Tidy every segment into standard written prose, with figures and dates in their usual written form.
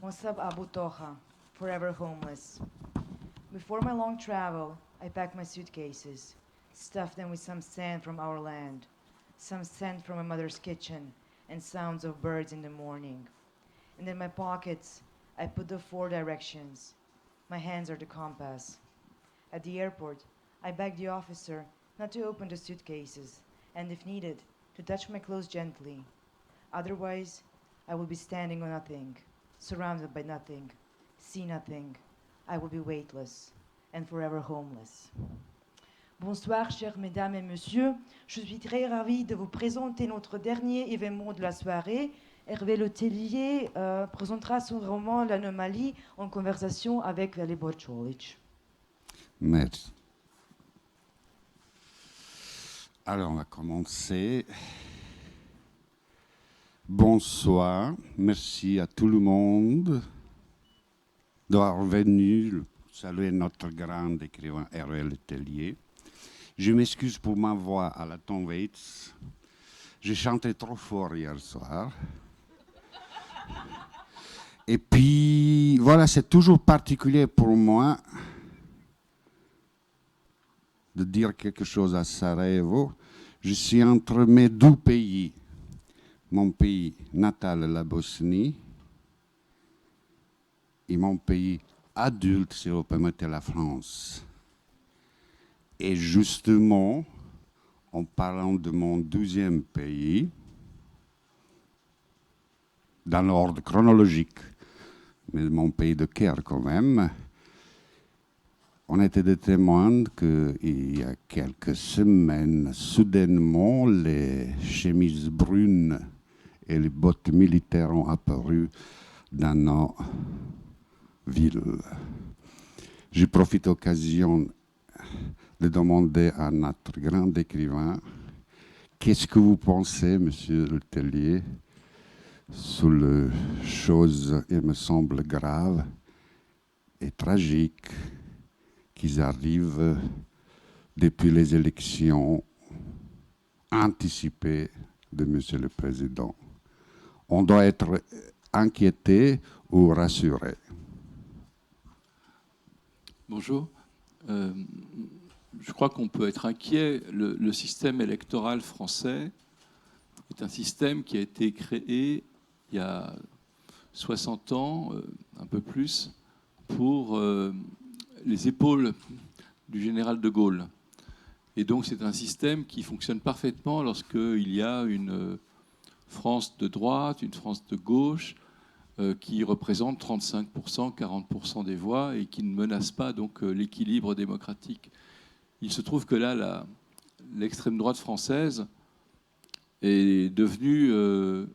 Mosab Abu Toha, forever homeless. Before my long travel, I packed my suitcases, stuffed them with some sand from our land, some scent from my mother's kitchen, and sounds of birds in the morning. And in my pockets, I put the four directions. My hands are the compass. At the airport, I begged the officer not to open the suitcases, and if needed, to touch my clothes gently. Otherwise, I will be standing on nothing, surrounded by nothing, see nothing. I will be weightless and forever homeless. Bonsoir, chères mesdames et messieurs. Je suis très ravie de vous présenter notre dernier événement de la soirée. Hervé Letellier présentera son roman L'Anomalie en conversation avec Velibor Čolić. Merci. Alors, on va commencer. Bonsoir, merci à tout le monde d'avoir venu saluer notre grand écrivain Hervé Letellier. Je m'excuse pour ma voix à la Tom Waits. J'ai chanté trop fort hier soir. Et puis, voilà, c'est toujours particulier pour moi de dire quelque chose à Sarajevo. Je suis entre mes deux pays. Mon pays natal, la Bosnie, et mon pays adulte, si vous permettez, la France. Et justement, en parlant de mon deuxième pays, dans l'ordre chronologique, mais mon pays de cœur quand même, on était des témoins qu'il y a quelques semaines, soudainement, les chemises brunes et les bottes militaires ont apparu dans nos villes. Je profite de l'occasion de demander à notre grand écrivain qu'est-ce que vous pensez, monsieur Letellier, sur les choses, il me semble, graves et tragiques qui arrivent depuis les élections anticipées de monsieur le président. On doit être inquiété ou rassuré. Bonjour. Je crois qu'on peut être inquiet. Le système électoral français est un système qui a été créé il y a 60 ans, un peu plus, pour les épaules du général de Gaulle. Et donc c'est un système qui fonctionne parfaitement lorsqu'il y a une France de droite, une France de gauche, qui représente 35%, 40% des voix et qui ne menace pas donc l'équilibre démocratique. Il se trouve que là, l'extrême droite française est devenue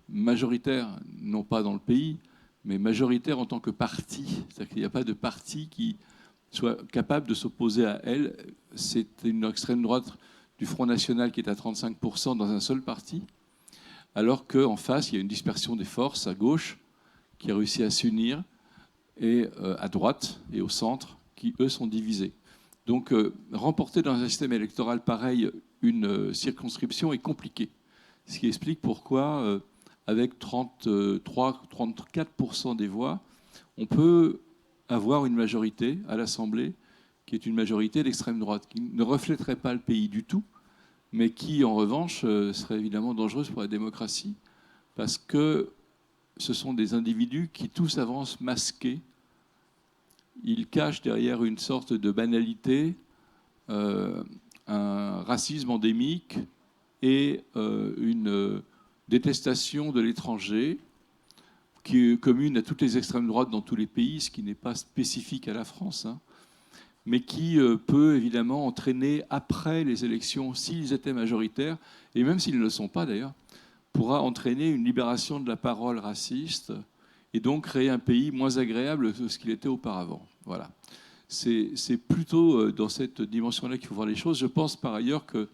majoritaire, non pas dans le pays, mais majoritaire en tant que parti. C'est-à-dire qu'il n'y a pas de parti qui soit capable de s'opposer à elle. C'est une extrême droite du Front National qui est à 35% dans un seul parti, alors qu'en face, il y a une dispersion des forces à gauche qui a réussi à s'unir, et à droite et au centre, qui, eux, sont divisés. Donc, remporter dans un système électoral pareil une circonscription est compliqué. Ce qui explique pourquoi, avec 33-34% des voix, on peut avoir une majorité à l'Assemblée qui est une majorité d'extrême droite, qui ne reflèterait pas le pays du tout, mais qui, en revanche, serait évidemment dangereuse pour la démocratie, parce que ce sont des individus qui tous avancent masqués. Ils cachent derrière une sorte de banalité un racisme endémique et une détestation de l'étranger qui est commune à toutes les extrêmes droites dans tous les pays, ce qui n'est pas spécifique à la France, hein, mais qui peut évidemment entraîner après les élections, s'ils étaient majoritaires, et même s'ils ne le sont pas d'ailleurs, pourra entraîner une libération de la parole raciste et donc créer un pays moins agréable que ce qu'il était auparavant. Voilà. C'est plutôt dans cette dimension-là qu'il faut voir les choses. Je pense par ailleurs que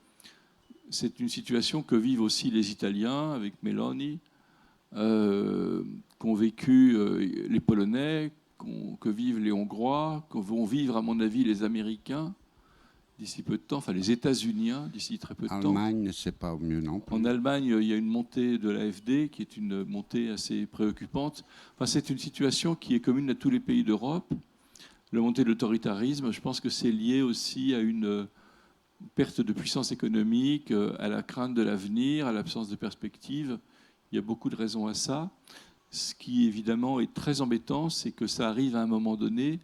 c'est une situation que vivent aussi les Italiens avec Meloni, qu'ont vécu les Polonais, que vivent les Hongrois, que vont vivre, à mon avis, les Américains, d'ici peu de temps, enfin les États-Unis d'ici très peu de temps. Allemagne, c'est pas mieux non plus. En Allemagne, il y a une montée de l'AfD qui est une montée assez préoccupante. Enfin, c'est une situation qui est commune à tous les pays d'Europe. La montée de l'autoritarisme, je pense que c'est lié aussi à une perte de puissance économique, à la crainte de l'avenir, à l'absence de perspective. Il y a beaucoup de raisons à ça. Ce qui, évidemment, est très embêtant, c'est que ça arrive à un moment donné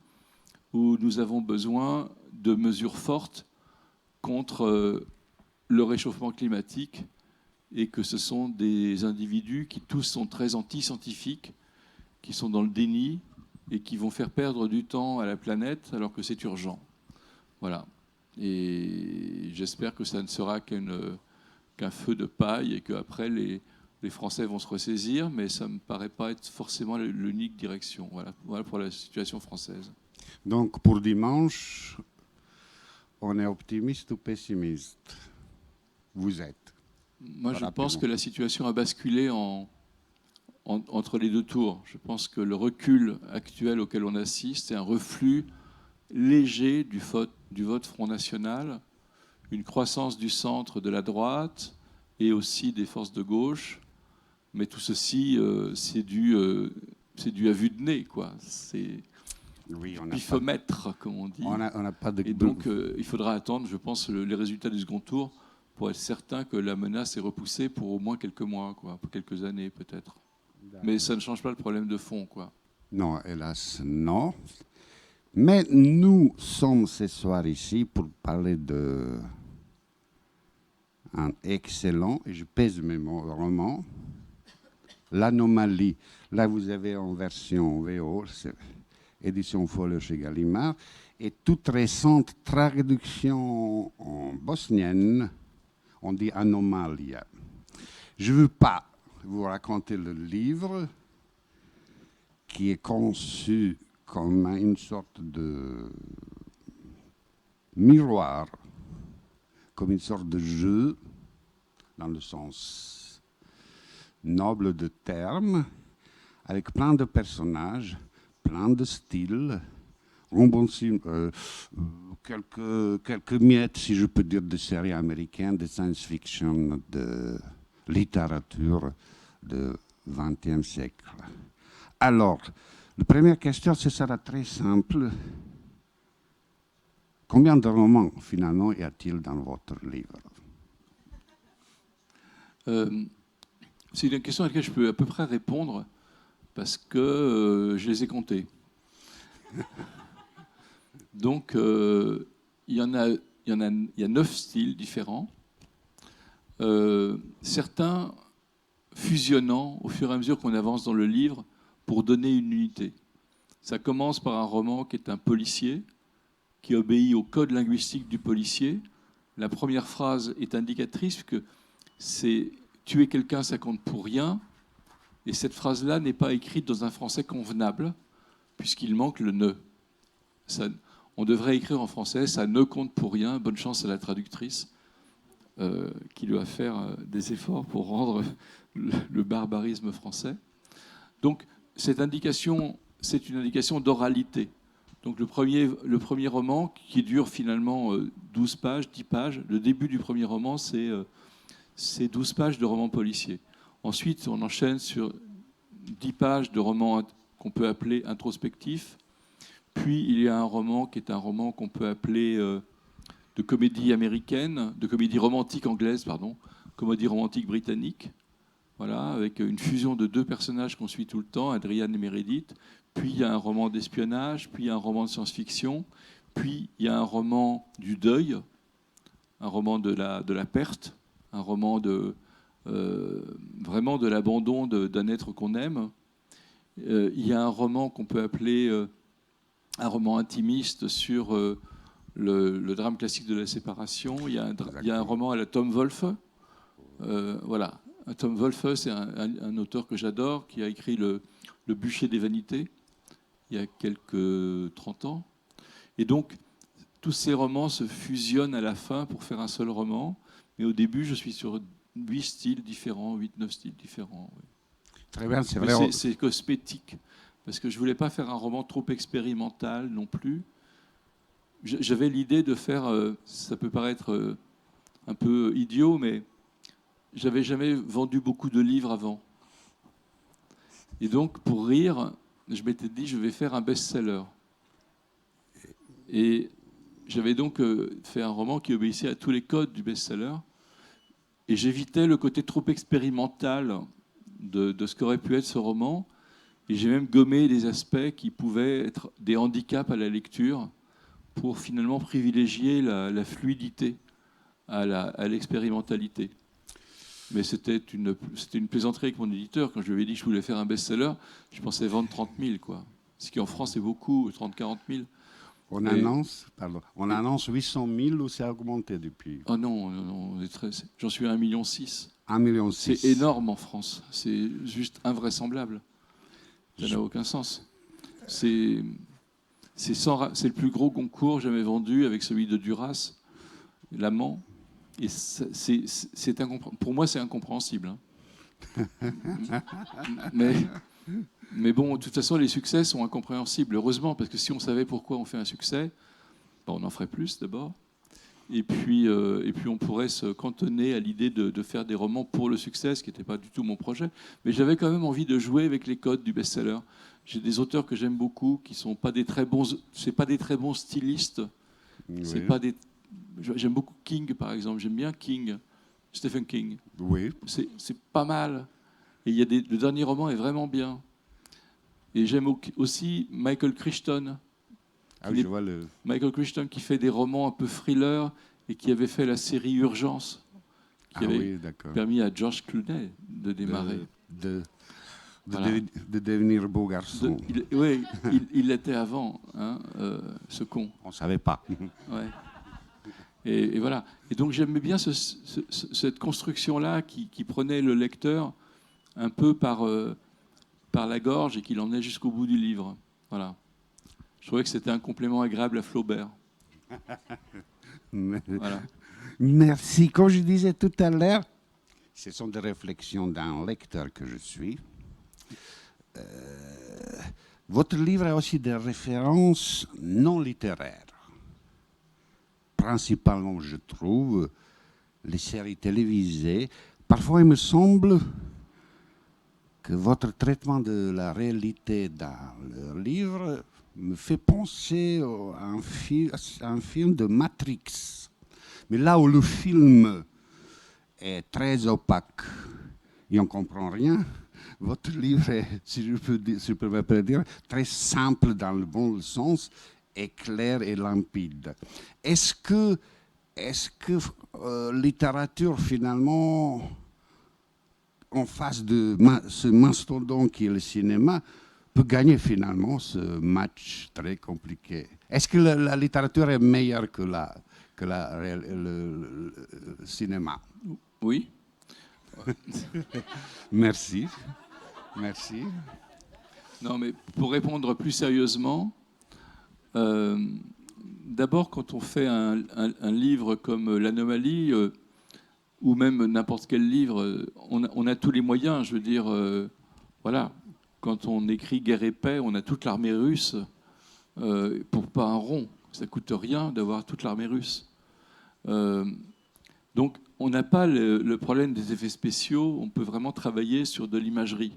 où nous avons besoin de mesures fortes contre le réchauffement climatique et que ce sont des individus qui tous sont très anti-scientifiques, qui sont dans le déni et qui vont faire perdre du temps à la planète alors que c'est urgent. Voilà. Et j'espère que ça ne sera qu'un feu de paille et qu'après les Français vont se ressaisir, mais ça ne me paraît pas être forcément l'unique direction. Voilà pour la situation française. Donc pour dimanche, on est optimiste ou pessimiste? Vous êtes? Moi, je pense que la situation a basculé entre les deux tours. Je pense que le recul actuel auquel on assiste est un reflux léger du vote Front National, une croissance du centre de la droite et aussi des forces de gauche. Mais tout ceci, c'est dû à vue de nez, quoi. C'est pifomètre, comme on dit. On n'a pas de... Et donc, il faudra attendre, je pense, les résultats du second tour pour être certain que la menace est repoussée pour au moins quelques mois, quoi, pour quelques années peut-être. Mais ça ne change pas le problème de fond, quoi. Non, hélas, non. Mais nous sommes ce soir ici pour parler de un excellent, et je pèse mes mots, roman, L'Anomalie. Là, vous avez en version VO, c'est édition Folle chez Gallimard, et toute récente traduction en bosnienne, on dit Anomalia. Je ne veux pas vous raconter le livre qui est conçu comme une sorte de miroir, comme une sorte de jeu, dans le sens noble de terme, avec plein de personnages, plein de styles, quelques miettes, si je peux dire, de séries américaines, de science-fiction, de littérature du XXe siècle. Alors, la première question, ce sera très simple. Combien de romans, finalement, y a-t-il dans votre livre? C'est une question à laquelle je peux à peu près répondre parce que je les ai comptés. Donc, il y a 9 styles différents, certains fusionnant au fur et à mesure qu'on avance dans le livre pour donner une unité. Ça commence par un roman qui est un policier, qui obéit au code linguistique du policier. La première phrase est indicatrice que c'est « tuer quelqu'un, ça compte pour rien ». Et cette phrase-là n'est pas écrite dans un français convenable, puisqu'il manque le « ne ». On devrait écrire en français « ça ne compte pour rien ». Bonne chance à la traductrice qui doit faire des efforts pour rendre le barbarisme français. Donc, cette indication, c'est une indication d'oralité. Donc, le premier roman, qui dure finalement 12 pages, 10 pages, le début du premier roman, c'est 12 pages de roman policier. Ensuite, on enchaîne sur 10 pages de roman qu'on peut appeler introspectif. Puis, il y a un roman qui est un roman qu'on peut appeler de comédie américaine, de comédie romantique anglaise, pardon, comédie romantique britannique, voilà, avec une fusion de 2 personnages qu'on suit tout le temps, Adrian et Meredith. Puis il y a un roman d'espionnage, puis il y a un roman de science-fiction, puis il y a un roman du deuil, un roman de la perte, un roman vraiment de l'abandon d'un être qu'on aime. Il y a un roman qu'on peut appeler un roman intimiste sur le drame classique de la séparation. Il y a un roman à la Tom Wolfe. Voilà. Tom Wolfe, c'est un auteur que j'adore, qui a écrit le Bûcher des vanités, il y a quelques 30 ans. Et donc, tous ces romans se fusionnent à la fin pour faire un seul roman. Mais au début, je suis sur 8 styles différents, 8-9 styles différents. Oui. Très bien, c'est vrai. C'est cosmétique, parce que je ne voulais pas faire un roman trop expérimental non plus. j'avais l'idée de faire, ça peut paraître un peu idiot, mais j'avais jamais vendu beaucoup de livres avant. Et donc, pour rire, je m'étais dit, je vais faire un best-seller. Et j'avais donc fait un roman qui obéissait à tous les codes du best-seller. Et j'évitais le côté trop expérimental de ce qu'aurait pu être ce roman. Et j'ai même gommé des aspects qui pouvaient être des handicaps à la lecture pour finalement privilégier la fluidité à l'expérimentalité. Mais c'était une plaisanterie avec mon éditeur. Quand je lui avais dit que je voulais faire un best-seller, je pensais vendre 30 000, quoi. Ce qui en France est beaucoup, 30-40 000. On annonce 800 000 ou c'est augmenté depuis? Oh non, j'en suis à 1,6 million. 1,6 million. C'est énorme en France. C'est juste invraisemblable. Ça n'a aucun sens. C'est le plus gros concours jamais vendu avec celui de Duras, l'amant. Et pour moi, c'est incompréhensible. Mais bon, de toute façon, les succès sont incompréhensibles, heureusement, parce que si on savait pourquoi on fait un succès, ben on en ferait plus d'abord. Et puis on pourrait se cantonner à l'idée de faire des romans pour le succès, ce qui n'était pas du tout mon projet. Mais j'avais quand même envie de jouer avec les codes du best-seller. J'ai des auteurs que j'aime beaucoup, qui sont pas des très bons, c'est pas des très bons stylistes. Oui. C'est pas des. J'aime beaucoup King, par exemple. J'aime bien King, Stephen King. Oui. C'est pas mal. Et le dernier roman est vraiment bien. Et j'aime aussi Michael Crichton. Je vois le... Michael Crichton qui fait des romans un peu thriller et qui avait fait la série Urgence, qui avait permis à George Clooney de démarrer. Voilà. De devenir beau garçon. Oui, il l'était avant, hein, ce con. On ne savait pas. Ouais. Et voilà. Et donc j'aimais bien cette construction-là qui prenait le lecteur un peu par la gorge et qui l'emmenait jusqu'au bout du livre. Voilà. Je trouvais que c'était un complément agréable à Flaubert. Voilà. Merci. Comme je disais tout à l'heure, ce sont des réflexions d'un lecteur que je suis. Votre livre a aussi des références non littéraires. Principalement, je trouve, les séries télévisées. Parfois, il me semble que votre traitement de la réalité dans le livre me fait penser à un film de Matrix. Mais là où le film est très opaque et on ne comprend rien, votre livre est, si je peux me dire, très simple dans le bon sens et clair et limpide. Est-ce que littérature, finalement, en face de ce mastodonte qui est le cinéma, peut gagner finalement ce match très compliqué? Est-ce que la littérature est meilleure que le cinéma? Oui. Merci. Merci. Non, mais pour répondre plus sérieusement, d'abord, quand on fait un livre comme L'Anomalie, ou même n'importe quel livre, on a tous les moyens. Je veux dire, voilà, quand on écrit Guerre et paix, on a toute l'armée russe pour pas un rond. Ça coûte rien d'avoir toute l'armée russe. Donc, on n'a pas le problème des effets spéciaux. On peut vraiment travailler sur de l'imagerie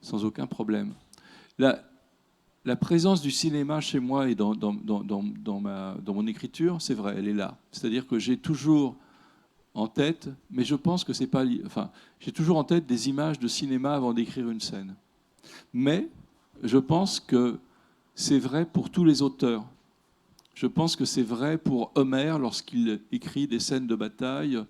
sans aucun problème. La présence du cinéma chez moi et dans mon écriture, c'est vrai, elle est là. C'est-à-dire que j'ai toujours en tête, mais je pense que c'est pas... Enfin, j'ai toujours en tête des images de cinéma avant d'écrire une scène. Mais je pense que c'est vrai pour tous les auteurs. Je pense que c'est vrai pour Homère lorsqu'il écrit des scènes de bataille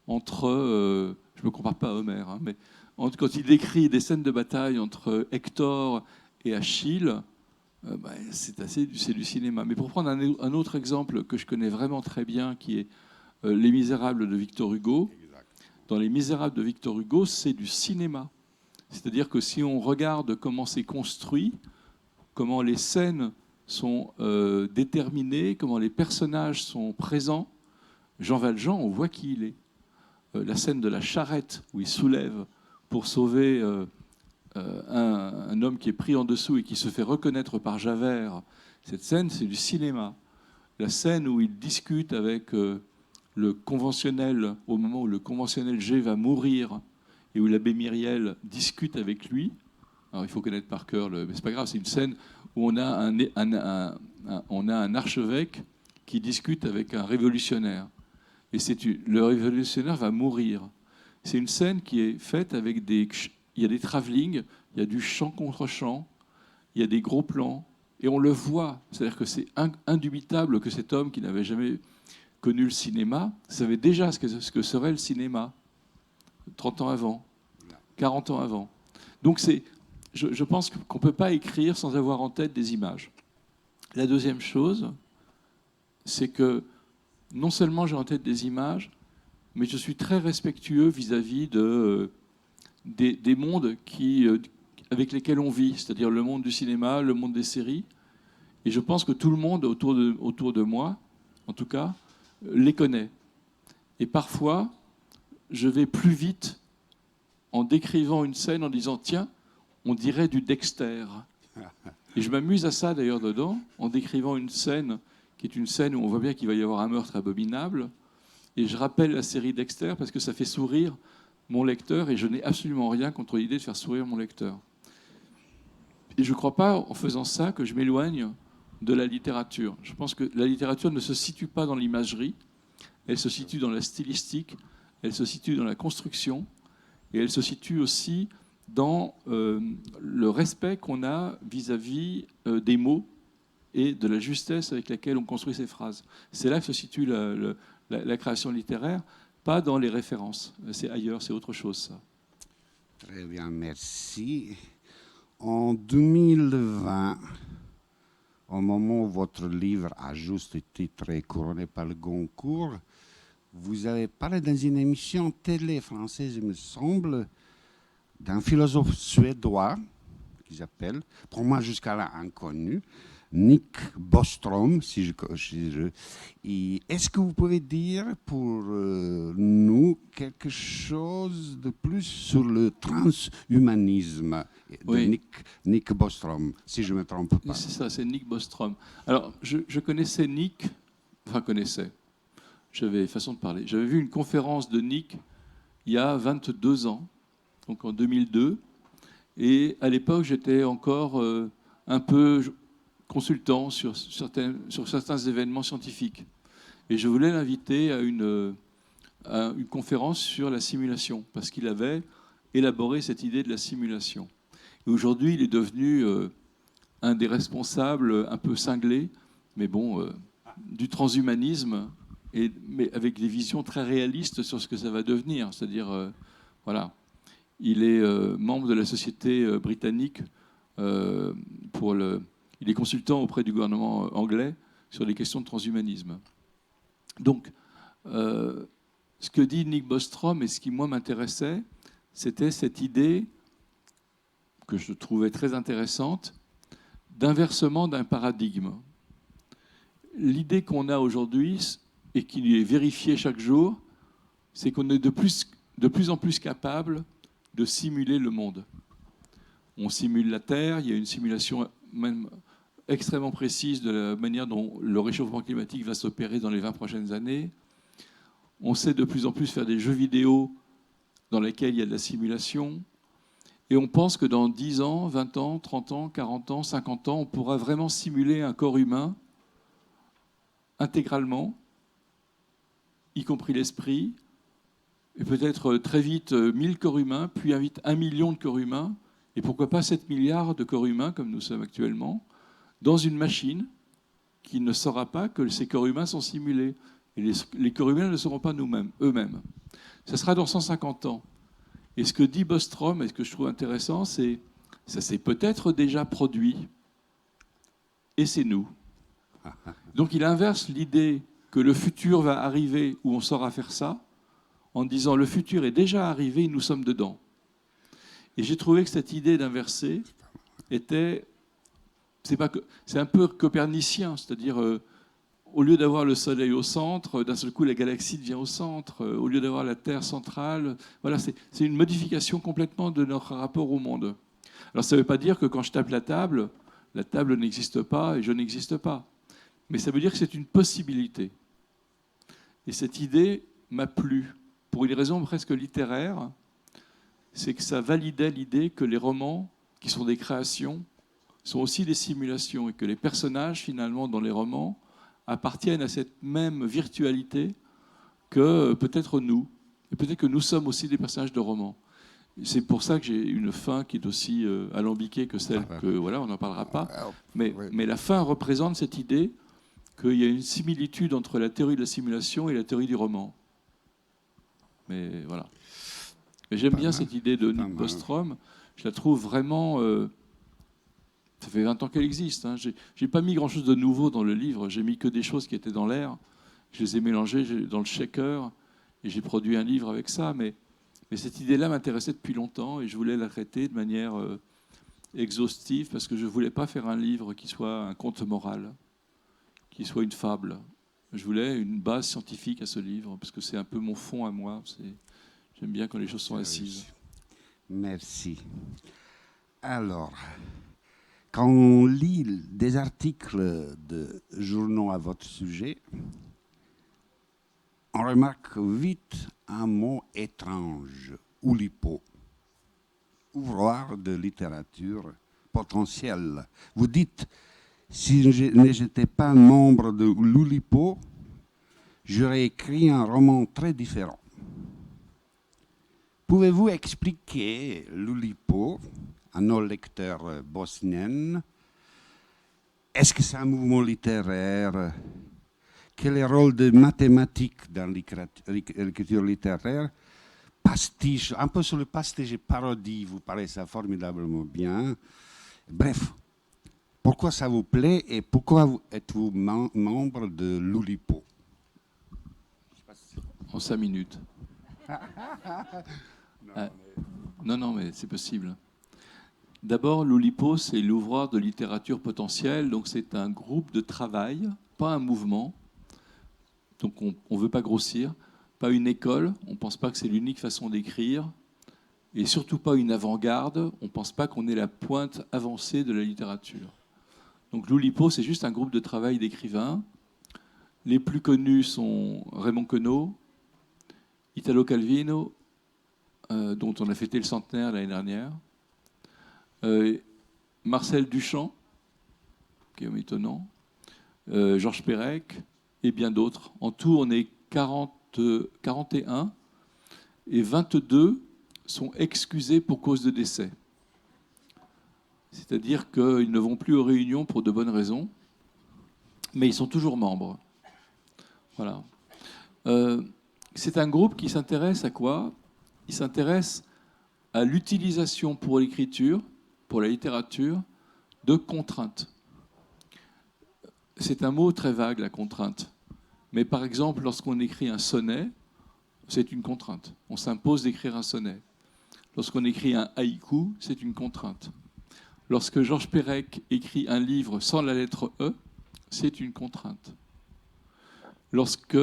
entre... je ne me compare pas à Homère, hein, mais quand il décrit des scènes de bataille entre Hector et Achille, c'est du cinéma. Mais pour prendre un autre exemple que je connais vraiment très bien, qui est Les Misérables de Victor Hugo. Dans Les Misérables de Victor Hugo, c'est du cinéma. C'est-à-dire que si on regarde comment c'est construit, comment les scènes sont déterminées, comment les personnages sont présents, Jean Valjean, on voit qui il est. La scène de la charrette où il soulève pour sauver un homme qui est pris en dessous et qui se fait reconnaître par Javert, cette scène, c'est du cinéma. la scène où il discute avec le conventionnel, au moment où le conventionnel G va mourir, et où l'abbé Myriel discute avec lui. Alors il faut connaître par cœur, mais c'est pas grave, c'est une scène où on a un archevêque qui discute avec un révolutionnaire. Et le révolutionnaire va mourir. C'est une scène qui est faite avec il y a des travelling, il y a du chant contre chant, il y a des gros plans, et on le voit. C'est-à-dire que c'est indubitable que cet homme qui n'avait jamais connu le cinéma savait déjà ce que serait le cinéma 30 ans avant, 40 ans avant. Donc je pense qu'on ne peut pas écrire sans avoir en tête des images. La deuxième chose, c'est que non seulement j'ai en tête des images, mais je suis très respectueux vis-à-vis des mondes avec lesquels on vit, c'est-à-dire le monde du cinéma, le monde des séries. Et je pense que tout le monde autour de moi, en tout cas, les connaît. Et parfois, je vais plus vite en décrivant une scène en disant « Tiens, on dirait du Dexter ». Et je m'amuse à ça d'ailleurs dedans, en décrivant une scène qui est une scène où on voit bien qu'il va y avoir un meurtre abominable. Et je rappelle la série Dexter parce que ça fait sourire mon lecteur et je n'ai absolument rien contre l'idée de faire sourire mon lecteur. Et je ne crois pas, en faisant ça, que je m'éloigne de la littérature. Je pense que la littérature ne se situe pas dans l'imagerie, elle se situe dans la stylistique, elle se situe dans la construction, et elle se situe aussi dans le respect qu'on a vis-à-vis des mots et de la justesse avec laquelle on construit ces phrases. C'est là que se situe la création littéraire, pas dans les références. C'est ailleurs, c'est autre chose, ça. Très bien, merci. En 2020, au moment où votre livre a juste été très couronné par le Goncourt, vous avez parlé dans une émission télé française, il me semble, d'un philosophe suédois qui s'appelle, pour moi jusqu'à là inconnu, Nick Bostrom. Est-ce que vous pouvez dire pour nous quelque chose de plus sur le transhumanisme de Oui. Nick Bostrom, si je ne me trompe pas? C'est ça, c'est Nick Bostrom. Alors, je connaissais Nick, j'avais façon de parler. J'avais vu une conférence de Nick il y a 22 ans, donc en 2002, et à l'époque, j'étais encore un peu consultant sur certains événements scientifiques. Et je voulais l'inviter à une conférence sur la simulation, parce qu'il avait élaboré cette idée de la simulation. Et aujourd'hui, il est devenu un des responsables un peu cinglés, mais bon, du transhumanisme, mais avec des visions très réalistes sur ce que ça va devenir. C'est-à-dire, voilà, il est membre de la société britannique il est consultant auprès du gouvernement anglais sur les questions de transhumanisme. Donc, ce que dit Nick Bostrom et ce qui, moi, m'intéressait, c'était cette idée que je trouvais très intéressante d'inversement d'un paradigme. L'idée qu'on a aujourd'hui, et qui est vérifiée chaque jour, c'est qu'on est de plus en plus capable de simuler le monde. On simule la Terre, il y a une simulation même extrêmement précise de la manière dont le réchauffement climatique va s'opérer dans les 20 prochaines années. On sait de plus en plus faire des jeux vidéo dans lesquels il y a de la simulation. Et on pense que dans 10 ans, 20 ans, 30 ans, 40 ans, 50 ans, on pourra vraiment simuler un corps humain intégralement, y compris l'esprit, et peut-être très vite 1000 corps humains, puis 1 million de corps humains, et pourquoi pas 7 milliards de corps humains, comme nous sommes actuellement, dans une machine qui ne saura pas que ces corps humains sont simulés. Et les corps humains ne le seront pas eux-mêmes. Ça sera dans 150 ans. Et ce que dit Bostrom, et ce que je trouve intéressant, c'est ça s'est peut-être déjà produit, et c'est nous. Donc il inverse l'idée que le futur va arriver où on saura faire ça, en disant le futur est déjà arrivé et nous sommes dedans. Et j'ai trouvé que cette idée d'inverser était... C'est un peu copernicien, c'est-à-dire au lieu d'avoir le Soleil au centre, d'un seul coup la galaxie devient au centre, au lieu d'avoir la Terre centrale. Voilà, c'est une modification complètement de notre rapport au monde. Alors ça ne veut pas dire que quand je tape la table n'existe pas et je n'existe pas. mais ça veut dire que c'est une possibilité. Et cette idée m'a plu, pour une raison presque littéraire, c'est que ça validait l'idée que les romans, qui sont des créations, sont aussi des simulations, et que les personnages, finalement, dans les romans, appartiennent à cette même virtualité que peut-être nous. Et peut-être que nous sommes aussi des personnages de romans. C'est pour ça que j'ai une fin qui est aussi alambiquée que celle que... Voilà, on n'en parlera pas. Mais la fin représente cette idée qu'il y a une similitude entre la théorie de la simulation et la théorie du roman. Mais voilà. Mais j'aime bien cette idée de Nick Bostrom. Je la trouve vraiment... ça fait 20 ans qu'elle existe. Hein. J'ai pas mis grand-chose de nouveau dans le livre. J'ai mis que des choses qui étaient dans l'air. Je les ai mélangées dans le shaker. Et j'ai produit un livre avec ça. Mais cette idée-là m'intéressait depuis longtemps. Et je voulais la traiter de manière exhaustive. Parce que je ne voulais pas faire un livre qui soit un conte moral, qui soit une fable. Je voulais une base scientifique à ce livre. Parce que c'est un peu mon fond à moi. J'aime bien quand les choses sont assises. Merci. Alors, quand on lit des articles de journaux à votre sujet, on remarque vite un mot étrange, Oulipo, ouvroir de littérature potentielle. Vous dites, si je n'étais pas membre de l'Oulipo, j'aurais écrit un roman très différent. Pouvez-vous expliquer l'Oulipo à nos lecteurs bosniens? Est-ce que c'est un mouvement littéraire? Quel est le rôle des mathématiques dans l'écriture littéraire? Pastiche, un peu sur le pastiche et parodie, vous parlez ça formidablement bien. Bref, pourquoi ça vous plaît et pourquoi êtes-vous membre de l'Oulipo? En 5 minutes. Non, mais c'est possible. D'abord, l'Oulipo, c'est l'ouvroir de littérature potentielle, donc c'est un groupe de travail, pas un mouvement. Donc on ne veut pas grossir, pas une école, on ne pense pas que c'est l'unique façon d'écrire, et surtout pas une avant-garde, on ne pense pas qu'on est la pointe avancée de la littérature. Donc l'Oulipo, c'est juste un groupe de travail d'écrivains. Les plus connus sont Raymond Queneau, Italo Calvino, dont on a fêté le centenaire l'année dernière, Marcel Duchamp, qui est étonnant, Georges Perec, et bien d'autres. En tout, on est 41, et 22 sont excusés pour cause de décès. C'est-à-dire qu'ils ne vont plus aux réunions pour de bonnes raisons, mais ils sont toujours membres. Voilà. C'est un groupe qui s'intéresse à quoi? Il s'intéresse à l'utilisation pour l'écriture, pour la littérature, de contraintes. C'est un mot très vague, la contrainte. Mais par exemple, lorsqu'on écrit un sonnet, c'est une contrainte. On s'impose d'écrire un sonnet. Lorsqu'on écrit un haïku, c'est une contrainte. Lorsque Georges Perec écrit un livre sans la lettre E, c'est une contrainte. Lorsque,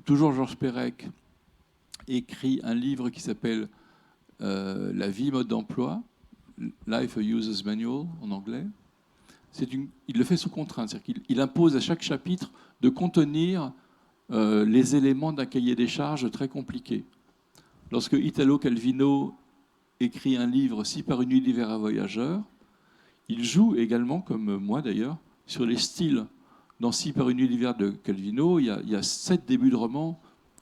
toujours Georges Perec, écrit un livre qui s'appelle La vie, mode d'emploi, Life a User's Manual en anglais, il le fait sous contrainte. C'est-à-dire qu'il impose à chaque chapitre de contenir les éléments d'un cahier des charges très compliqué. Lorsque Italo Calvino écrit un livre, Si par une nuit d'hiver à voyageur, il joue également, comme moi d'ailleurs, sur les styles. Dans Si par une nuit d'hiver de Calvino, il y a 7 débuts de romans,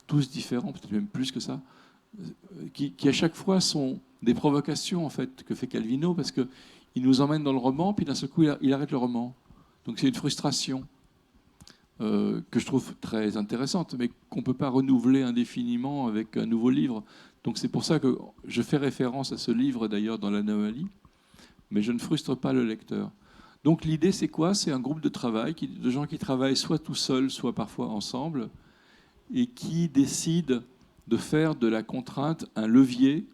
tous différents, peut-être même plus que ça, qui à chaque fois sont des provocations en fait, que fait Calvino, parce qu'il nous emmène dans le roman, puis d'un seul coup, il arrête le roman. Donc c'est une frustration que je trouve très intéressante, mais qu'on ne peut pas renouveler indéfiniment avec un nouveau livre. Donc c'est pour ça que je fais référence à ce livre, d'ailleurs, dans l'Anomalie, mais je ne frustre pas le lecteur. Donc l'idée, c'est quoi? C'est un groupe de travail, de gens qui travaillent soit tout seuls, soit parfois ensemble, et qui décident de faire de la contrainte un levier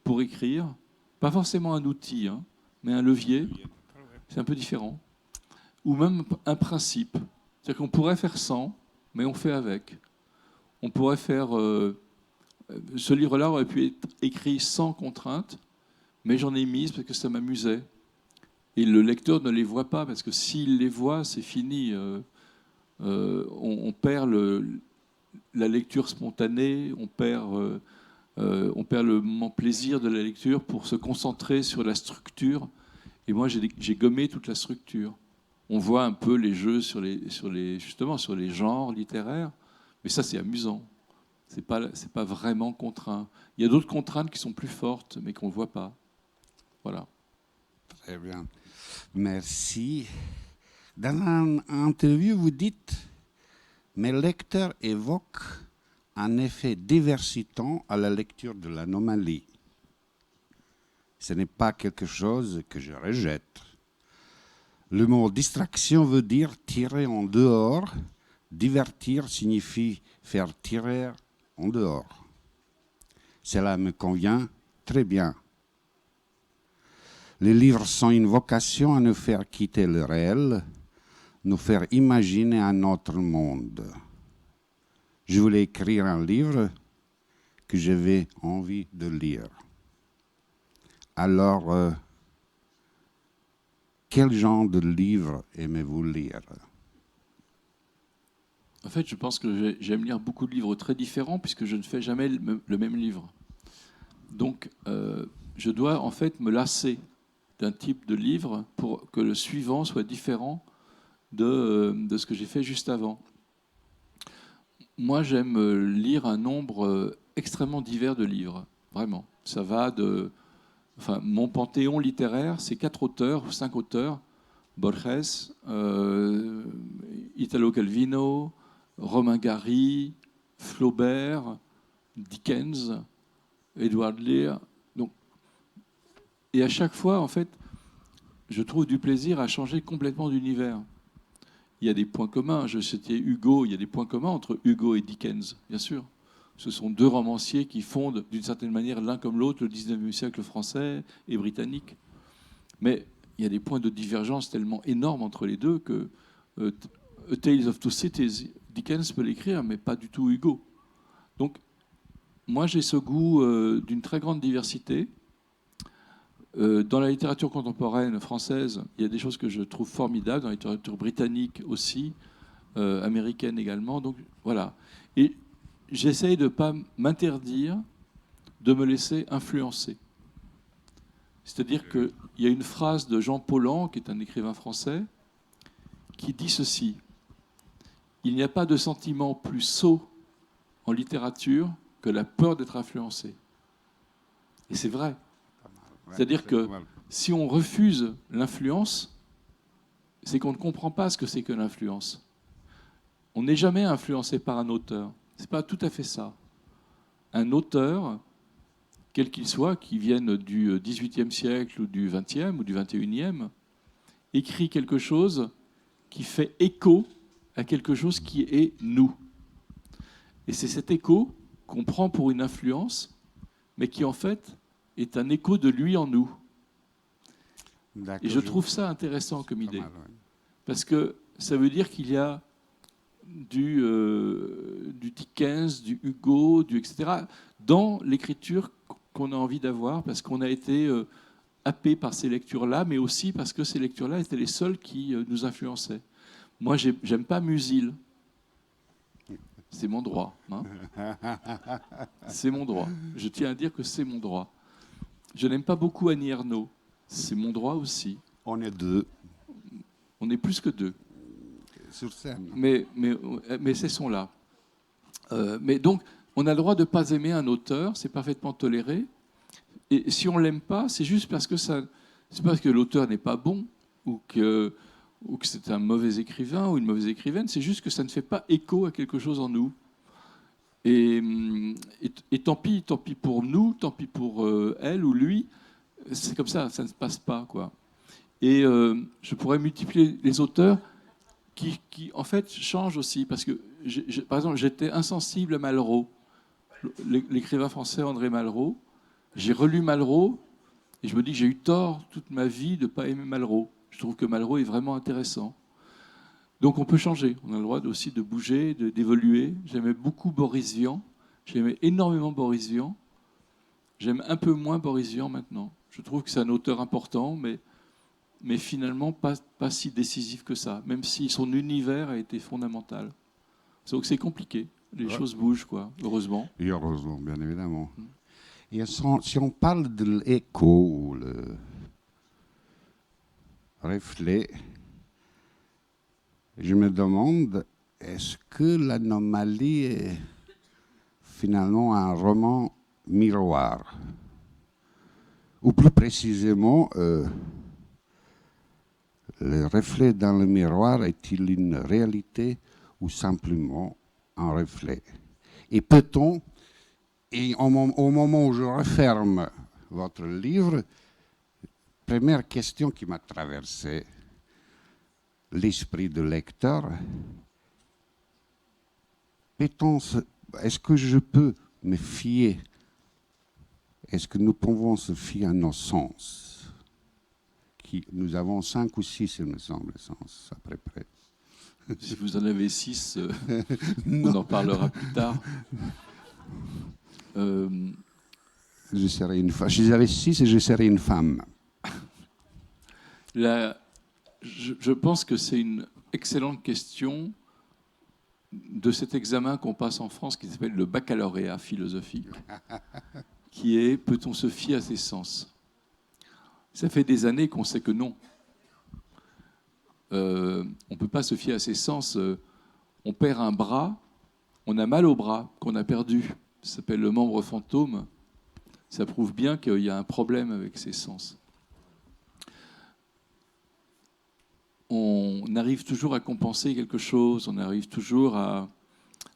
pour écrire. Pas forcément un outil, hein, mais un levier. C'est un peu différent. Ou même un principe. C'est-à-dire qu'on pourrait faire sans, mais on fait avec. On pourrait faire... ce livre-là aurait pu être écrit sans contrainte, mais j'en ai mis parce que ça m'amusait. Et le lecteur ne les voit pas, parce que s'il les voit, c'est fini. on perd la lecture spontanée, on perd le moment plaisir de la lecture pour se concentrer sur la structure. Et moi, j'ai gommé toute la structure. On voit un peu les jeux justement sur les genres littéraires, mais ça, c'est amusant. C'est pas vraiment contraint. Il y a d'autres contraintes qui sont plus fortes, mais qu'on ne voit pas. Voilà. Très bien. Merci. Dans l'interview, vous dites « Mes lecteurs évoquent un effet diversitant à la lecture de l'anomalie. Ce n'est pas quelque chose que je rejette. Le mot distraction veut dire tirer en dehors. Divertir signifie faire tirer en dehors. Cela me convient très bien. Les livres sont une vocation à nous faire quitter le réel, nous faire imaginer un autre monde. Je voulais écrire un livre que j'avais envie de lire. Alors, quel genre de livre aimez-vous lire? En fait, je pense que j'aime lire beaucoup de livres très différents puisque je ne fais jamais le même livre. Donc, je dois en fait me lasser d'un type de livre pour que le suivant soit différent de ce que j'ai fait juste avant. Moi, j'aime lire un nombre extrêmement divers de livres, vraiment. Ça va mon panthéon littéraire, c'est 4 auteurs ou 5 auteurs. Borges, Italo Calvino, Romain Gary, Flaubert, Dickens, Edward Lear. Et à chaque fois, en fait, je trouve du plaisir à changer complètement d'univers. Il y a des points communs. Je citais Hugo, il y a des points communs entre Hugo et Dickens, bien sûr. Ce sont 2 romanciers qui fondent, d'une certaine manière, l'un comme l'autre, le 19e siècle français et britannique. Mais il y a des points de divergence tellement énormes entre les deux que A Tale of Two Cities, Dickens peut l'écrire, mais pas du tout Hugo. Donc, moi, j'ai ce goût d'une très grande diversité. Dans la littérature contemporaine française, il y a des choses que je trouve formidables, dans la littérature britannique aussi, américaine également. Donc, voilà. Et j'essaye de ne pas m'interdire de me laisser influencer. C'est-à-dire qu'il y a une phrase de Jean Paulhan, qui est un écrivain français, qui dit ceci: « Il n'y a pas de sentiment plus sot en littérature que la peur d'être influencé. » Et c'est vrai. C'est-à-dire que si on refuse l'influence, c'est qu'on ne comprend pas ce que c'est que l'influence. On n'est jamais influencé par un auteur. Ce n'est pas tout à fait ça. Un auteur, quel qu'il soit, qui vienne du XVIIIe siècle ou du XXe ou du XXIe, écrit quelque chose qui fait écho à quelque chose qui est nous. Et c'est cet écho qu'on prend pour une influence, mais qui en fait est un écho de lui en nous. Et je trouve ça intéressant comme idée. Parce que ça veut dire qu'il y a du Dickens, du Hugo, etc., dans l'écriture qu'on a envie d'avoir, parce qu'on a été happé par ces lectures-là, mais aussi parce que ces lectures-là étaient les seules qui nous influençaient. Moi, j'aime pas Musil. C'est mon droit. Hein. C'est mon droit. Je tiens à dire que c'est mon droit. Je n'aime pas beaucoup Annie Ernaux. C'est mon droit aussi. On est 2. On est plus que 2. Sur scène. Mais cessons-là. Mais donc, on a le droit de ne pas aimer un auteur, c'est parfaitement toléré. Et si on ne l'aime pas, c'est juste parce que c'est parce que l'auteur n'est pas bon ou que c'est un mauvais écrivain ou une mauvaise écrivaine, c'est juste que ça ne fait pas écho à quelque chose en nous. Et tant pis pour nous, tant pis pour elle ou lui, c'est comme ça ne se passe pas, quoi. Et je pourrais multiplier les auteurs qui en fait changent aussi, parce que par exemple, j'étais insensible à Malraux, l'écrivain français André Malraux. J'ai relu Malraux et je me dis que j'ai eu tort toute ma vie de ne pas aimer Malraux. Je trouve que Malraux est vraiment intéressant. Donc on peut changer, on a le droit aussi de bouger, d'évoluer. J'aimais beaucoup Boris Vian, j'aimais énormément Boris Vian. J'aime un peu moins Boris Vian maintenant. Je trouve que c'est un auteur important, mais mais finalement pas si décisif que ça, même si son univers a été fondamental. Donc c'est compliqué, les choses bougent, quoi, heureusement. Et heureusement, bien évidemment. Et si on parle de l'écho ou le reflet, je me demande, est-ce que l'anomalie est finalement un roman miroir? Ou plus précisément, le reflet dans le miroir est-il une réalité ou simplement un reflet? Et peut-on, et au moment où je referme votre livre, première question qui m'a traversé l'esprit de lecteur, est-ce que je peux me fier, est-ce que nous pouvons se fier à nos sens? Nous avons 5 ou 6, il me semble, sens, à peu près. Si vous en avez 6, on en parlera plus tard. Je serai une femme. Si j'avais 6 et je serais une femme. Je pense que c'est une excellente question de cet examen qu'on passe en France qui s'appelle le baccalauréat philosophique, qui est peut-on se fier à ses sens? Ça fait des années qu'on sait que non. On ne peut pas se fier à ses sens. On perd un bras, on a mal au bras qu'on a perdu. Ça s'appelle le membre fantôme. Ça prouve bien qu'il y a un problème avec ses sens. On arrive toujours à compenser quelque chose, on arrive toujours à...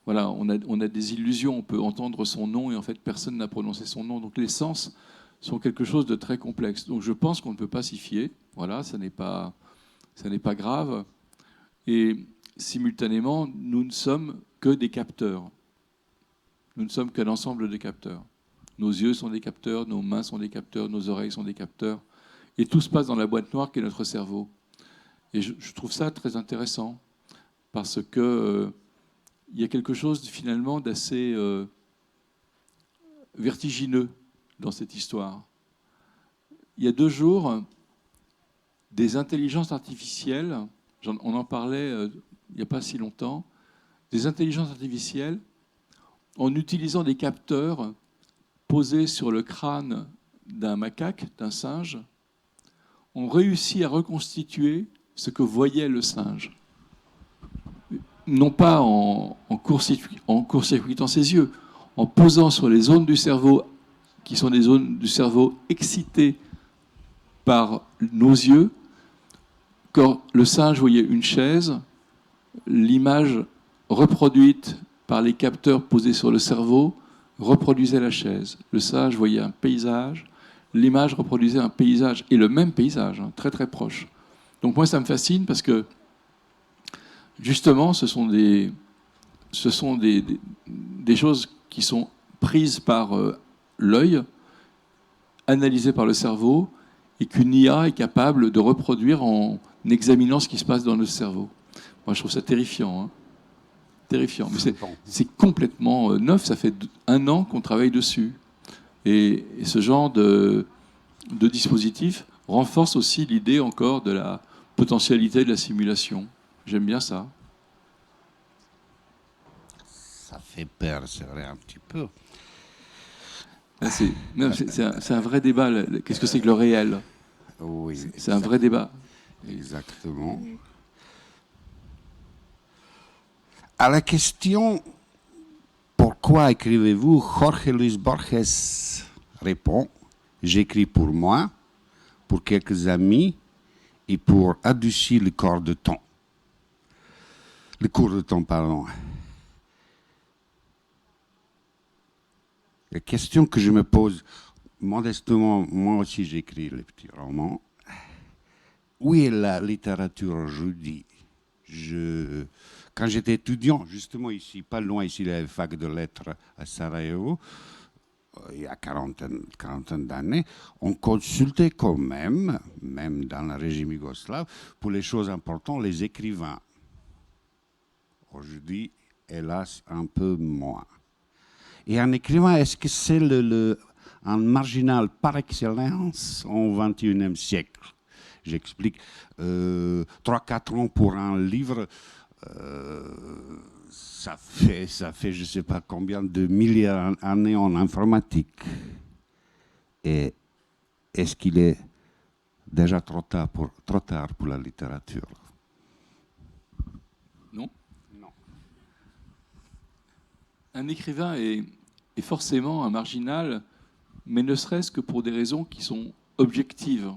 Voilà, on a des illusions, on peut entendre son nom et en fait personne n'a prononcé son nom. Donc les sens sont quelque chose de très complexe. Donc je pense qu'on ne peut pas s'y fier. Voilà, ça n'est pas grave. Et simultanément, nous ne sommes que des capteurs. Nous ne sommes qu'un ensemble de capteurs. Nos yeux sont des capteurs, nos mains sont des capteurs, nos oreilles sont des capteurs. Et tout se passe dans la boîte noire qu'est notre cerveau. Et je trouve ça très intéressant parce que il y a quelque chose finalement d'assez vertigineux dans cette histoire. Il y a 2 jours, des intelligences artificielles, on en parlait il n'y a pas si longtemps, des intelligences artificielles, en utilisant des capteurs posés sur le crâne d'un macaque, d'un singe, ont réussi à reconstituer ce que voyait le singe. Non pas en court-circuitant ses yeux, en posant sur les zones du cerveau qui sont des zones du cerveau excitées par nos yeux. Quand le singe voyait une chaise, l'image reproduite par les capteurs posés sur le cerveau reproduisait la chaise. Le singe voyait un paysage, l'image reproduisait un paysage, et le même paysage, très très proche. Donc moi ça me fascine parce que justement ce sont des choses qui sont prises par l'œil, analysées par le cerveau, et qu'une IA est capable de reproduire en examinant ce qui se passe dans notre cerveau. Moi je trouve ça terrifiant. Hein. Terrifiant. Mais c'est complètement neuf, ça fait 1 an qu'on travaille dessus. Et ce genre de dispositif renforce aussi l'idée encore de la potentialité de la simulation. J'aime bien ça. Ça fait peur, c'est vrai, un petit peu. C'est un vrai débat. Qu'est-ce que c'est que le réel? Oui. C'est un vrai débat. Exactement. À la question « Pourquoi écrivez-vous ?», Jorge Luis Borges répond « J'écris pour moi, pour quelques amis et pour adoucir le cours de temps. » Le cours de temps, pardon. La question que je me pose, modestement, moi aussi j'écris les petits romans. Où est la littérature aujourd'hui? Quand j'étais étudiant, justement ici, pas loin ici, la fac de lettres à Sarajevo, il y a quarantaine d'années, on consultait quand même dans le régime yougoslave, pour les choses importantes, les écrivains. Aujourd'hui, hélas, un peu moins. Et un écrivain, est-ce que c'est un marginal par excellence au XXIe siècle? j'explique. 3-4 ans pour un livre, ça fait je ne sais pas combien de milliers d'années en informatique. Et est-ce qu'il est déjà trop tard pour la littérature? Non. Non. Un écrivain est forcément un marginal, mais ne serait-ce que pour des raisons qui sont objectives.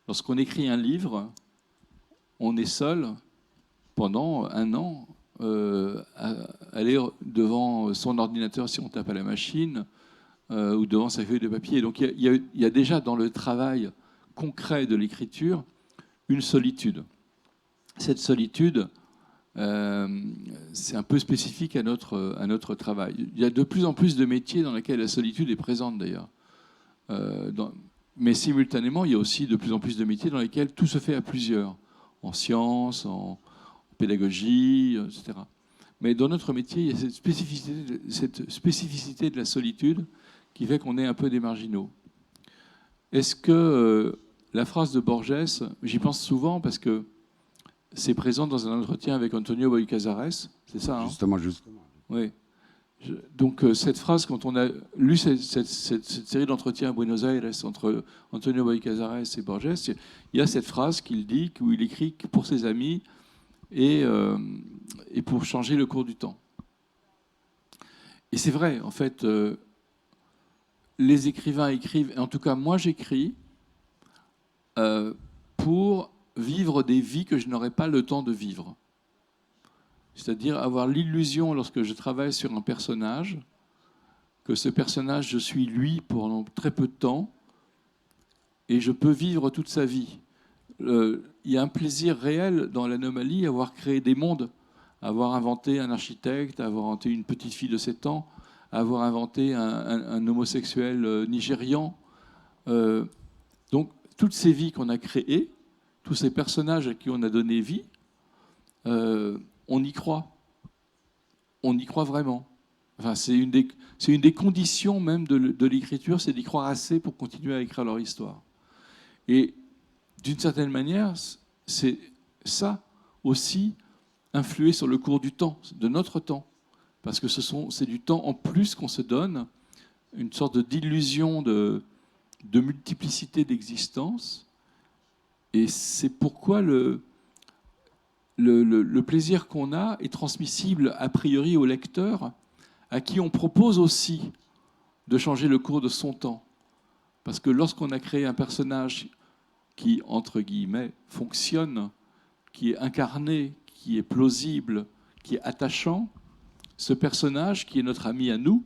Lorsqu'on écrit un livre, on est seul pendant un an à aller devant son ordinateur si on tape à la machine ou devant sa feuille de papier. Donc il y a déjà dans le travail concret de l'écriture une solitude. Cette solitude, c'est un peu spécifique à notre travail. Il y a de plus en plus de métiers dans lesquels la solitude est présente d'ailleurs. Mais simultanément, il y a aussi de plus en plus de métiers dans lesquels tout se fait à plusieurs, en sciences, en pédagogie, etc. Mais dans notre métier, il y a cette spécificité de la solitude qui fait qu'on est un peu des marginaux. Est-ce que la phrase de Borges, j'y pense souvent parce que c'est présent dans un entretien avec Antonio Boy Casares, c'est ça, hein? Justement. Oui. Donc cette phrase, quand on a lu cette série d'entretiens à Buenos Aires entre Antonio Boy Casares et Borges, il y a cette phrase qu'il dit, où il écrit que pour ses amis et pour changer le cours du temps. Et c'est vrai, en fait, les écrivains écrivent, et en tout cas moi j'écris, pour vivre des vies que je n'aurais pas le temps de vivre. C'est-à-dire avoir l'illusion, lorsque je travaille sur un personnage, que ce personnage, je suis lui pendant très peu de temps, et je peux vivre toute sa vie. Il y a un plaisir réel dans l'anomalie, avoir créé des mondes, avoir inventé un architecte, avoir inventé une petite fille de 7 ans, avoir inventé un homosexuel nigérian. Donc, toutes ces vies qu'on a créées, tous ces personnages à qui on a donné vie, on y croit. On y croit vraiment. Enfin, c'est une des conditions même de l'écriture, c'est d'y croire assez pour continuer à écrire leur histoire. Et d'une certaine manière, c'est ça aussi influer sur le cours du temps, de notre temps. Parce que c'est du temps en plus qu'on se donne, une sorte d'illusion de multiplicité d'existence. Et c'est pourquoi le plaisir qu'on a est transmissible a priori au lecteur, à qui on propose aussi de changer le cours de son temps. Parce que lorsqu'on a créé un personnage qui, entre guillemets, fonctionne, qui est incarné, qui est plausible, qui est attachant, ce personnage, qui est notre ami à nous,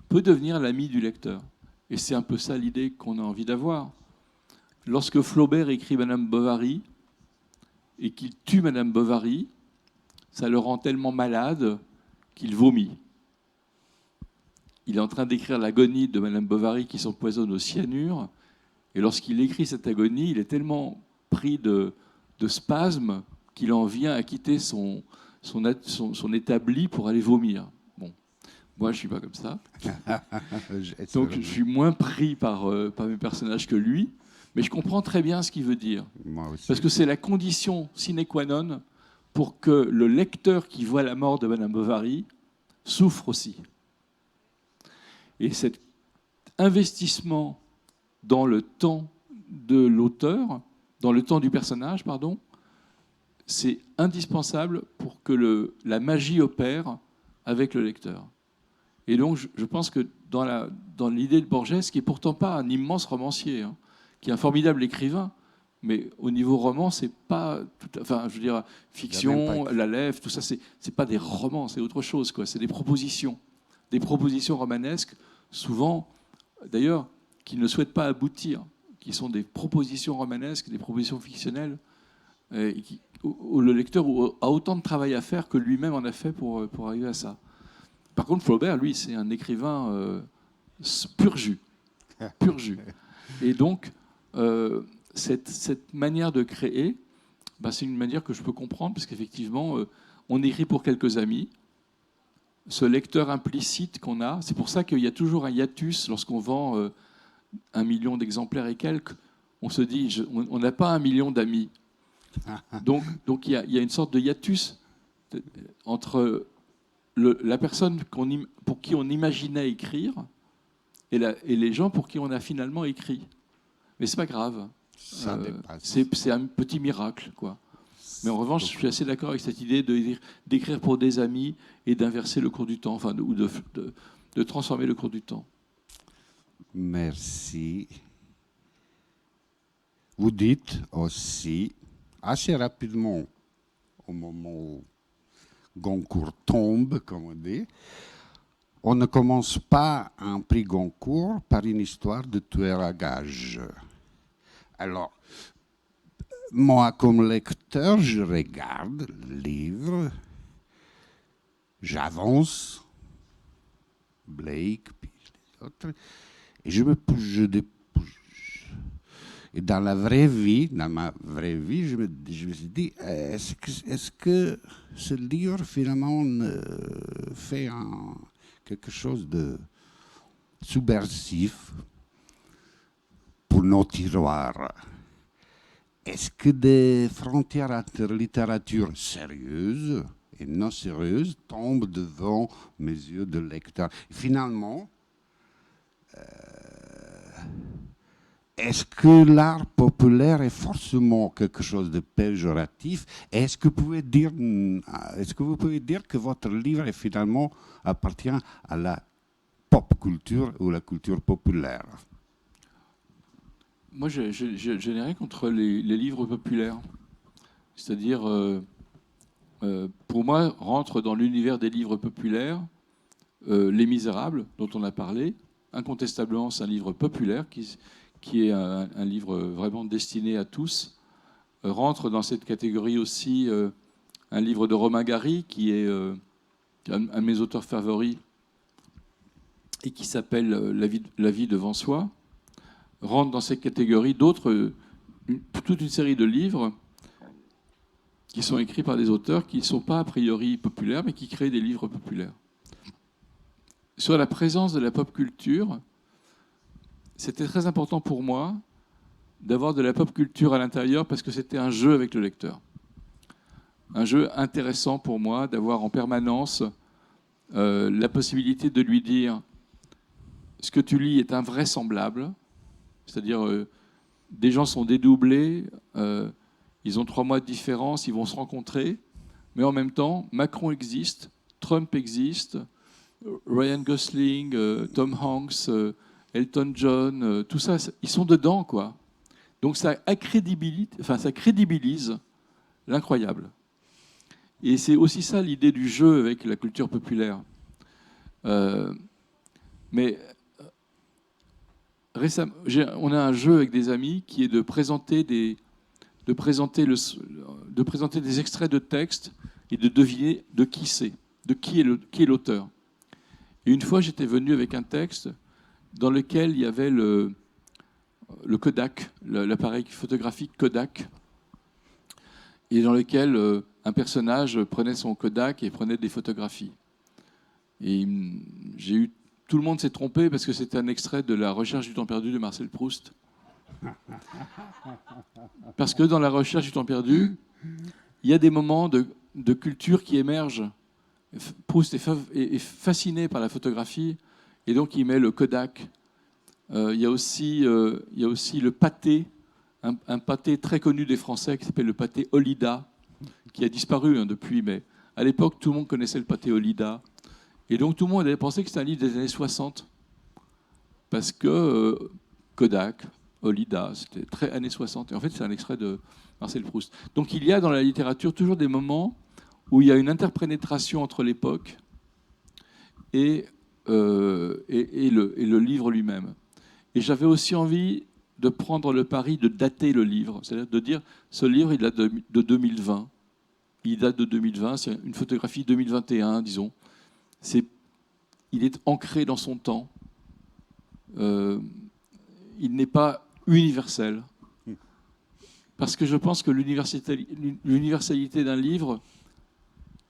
peut devenir l'ami du lecteur. Et c'est un peu ça l'idée qu'on a envie d'avoir. Lorsque Flaubert écrit Madame Bovary, et qu'il tue Madame Bovary, ça le rend tellement malade qu'il vomit. Il est en train d'écrire l'agonie de Madame Bovary qui s'empoisonne au cyanure, et lorsqu'il écrit cette agonie, il est tellement pris de spasmes qu'il en vient à quitter son établi pour aller vomir. Bon, moi je ne suis pas comme ça. Donc je suis moins pris par mes personnages que lui, mais je comprends très bien ce qu'il veut dire. Moi aussi. Parce que c'est la condition sine qua non pour que le lecteur qui voit la mort de Madame Bovary souffre aussi. Et cet investissement dans le temps de l'auteur, dans le temps du personnage, pardon, c'est indispensable pour que la magie opère avec le lecteur. Et donc, je pense que dans l'idée de Borges, qui n'est pourtant pas un immense romancier, hein, qui est un formidable écrivain, mais au niveau roman, c'est pas enfin, je veux dire, fiction, La Lèvre, tout ça, c'est pas des romans, c'est autre chose, quoi. C'est des propositions romanesques, souvent, d'ailleurs, qui ne souhaitent pas aboutir, qui sont des propositions romanesques, des propositions fictionnelles, où le lecteur a autant de travail à faire que lui-même en a fait pour arriver à ça. Par contre, Flaubert, lui, c'est un écrivain pur jus. Et donc, cette manière de créer, c'est une manière que je peux comprendre, parce qu'effectivement, on écrit pour quelques amis. Ce lecteur implicite qu'on a, c'est pour ça qu'il y a toujours un hiatus lorsqu'on vend 1 million d'exemplaires et quelques. on se dit, on n'a pas 1 million d'amis. Donc il y a une sorte de hiatus entre la personne pour qui on imaginait écrire et les gens pour qui on a finalement écrit. Mais c'est pas grave. Ça dépasse. C'est un petit miracle, quoi. Mais en revanche, je suis assez d'accord avec cette idée d'écrire pour des amis et d'inverser le cours du temps, enfin, ou de transformer le cours du temps. Merci. Vous dites aussi, assez rapidement, au moment où Goncourt tombe, comme on dit, on ne commence pas un prix Goncourt par une histoire de tueur à gages. Alors, moi, comme lecteur, je regarde le livre, j'avance, Blake, puis les autres, et et dans la vraie vie, dans ma vraie vie, je me suis dit, est-ce que ce livre, finalement, fait quelque chose de subversif pour nos tiroirs? Est-ce que des frontières entre littérature sérieuse et non sérieuse tombent devant mes yeux de lecteur? Et finalement, est-ce que l'art populaire est forcément quelque chose de péjoratif? Est-ce que vous pouvez dire que votre livre finalement appartient à la pop culture ou la culture populaire? Moi, je n'ai rien contre les livres populaires. C'est-à-dire, pour moi, rentre dans l'univers des livres populaires Les Misérables, dont on a parlé. Incontestablement, c'est un livre populaire qui est un livre vraiment destiné à tous. Rentre dans cette catégorie aussi un livre de Romain Gary, qui est un de mes auteurs favoris et qui s'appelle La vie devant soi. Rentre dans cette catégorie d'autres, toute une série de livres qui sont écrits par des auteurs qui ne sont pas a priori populaires, mais qui créent des livres populaires. Sur la présence de la pop culture, c'était très important pour moi d'avoir de la pop culture à l'intérieur parce que c'était un jeu avec le lecteur. Un jeu intéressant pour moi d'avoir en permanence la possibilité de lui dire ce que tu lis est invraisemblable, c'est-à-dire des gens sont dédoublés, ils ont 3 mois de différence, ils vont se rencontrer, mais en même temps, Macron existe, Trump existe, Ryan Gosling, Tom Hanks, Elton John, tout ça, ils sont dedans, quoi. Donc ça crédibilise l'incroyable. Et c'est aussi ça l'idée du jeu avec la culture populaire. Mais récemment, on a un jeu avec des amis qui est de présenter des extraits de textes et de deviner de qui c'est, de qui est l'auteur. Et une fois, j'étais venu avec un texte dans lequel il y avait le Kodak, l'appareil photographique Kodak, et dans lequel un personnage prenait son Kodak et prenait des photographies. Et tout le monde s'est trompé parce que c'était un extrait de La Recherche du temps perdu de Marcel Proust. Parce que dans La Recherche du temps perdu, il y a des moments de culture qui émergent. Proust est fasciné par la photographie et donc il met le Kodak. Il y a aussi le pâté, un pâté très connu des Français qui s'appelle le pâté Olida, qui a disparu depuis, mais à l'époque tout le monde connaissait le pâté Olida. Et donc tout le monde avait pensé que c'était un livre des années 60, parce que Kodak, Olida, c'était très années 60. Et en fait, c'est un extrait de Marcel Proust. Donc il y a dans la littérature toujours des moments où il y a une interpénétration entre l'époque et le livre lui-même. Et j'avais aussi envie de prendre le pari de dater le livre, c'est-à-dire de dire ce livre, il date de 2020. Il date de 2020, c'est une photographie 2021, disons. Il est ancré dans son temps. Il n'est pas universel. Parce que je pense que l'universalité d'un livre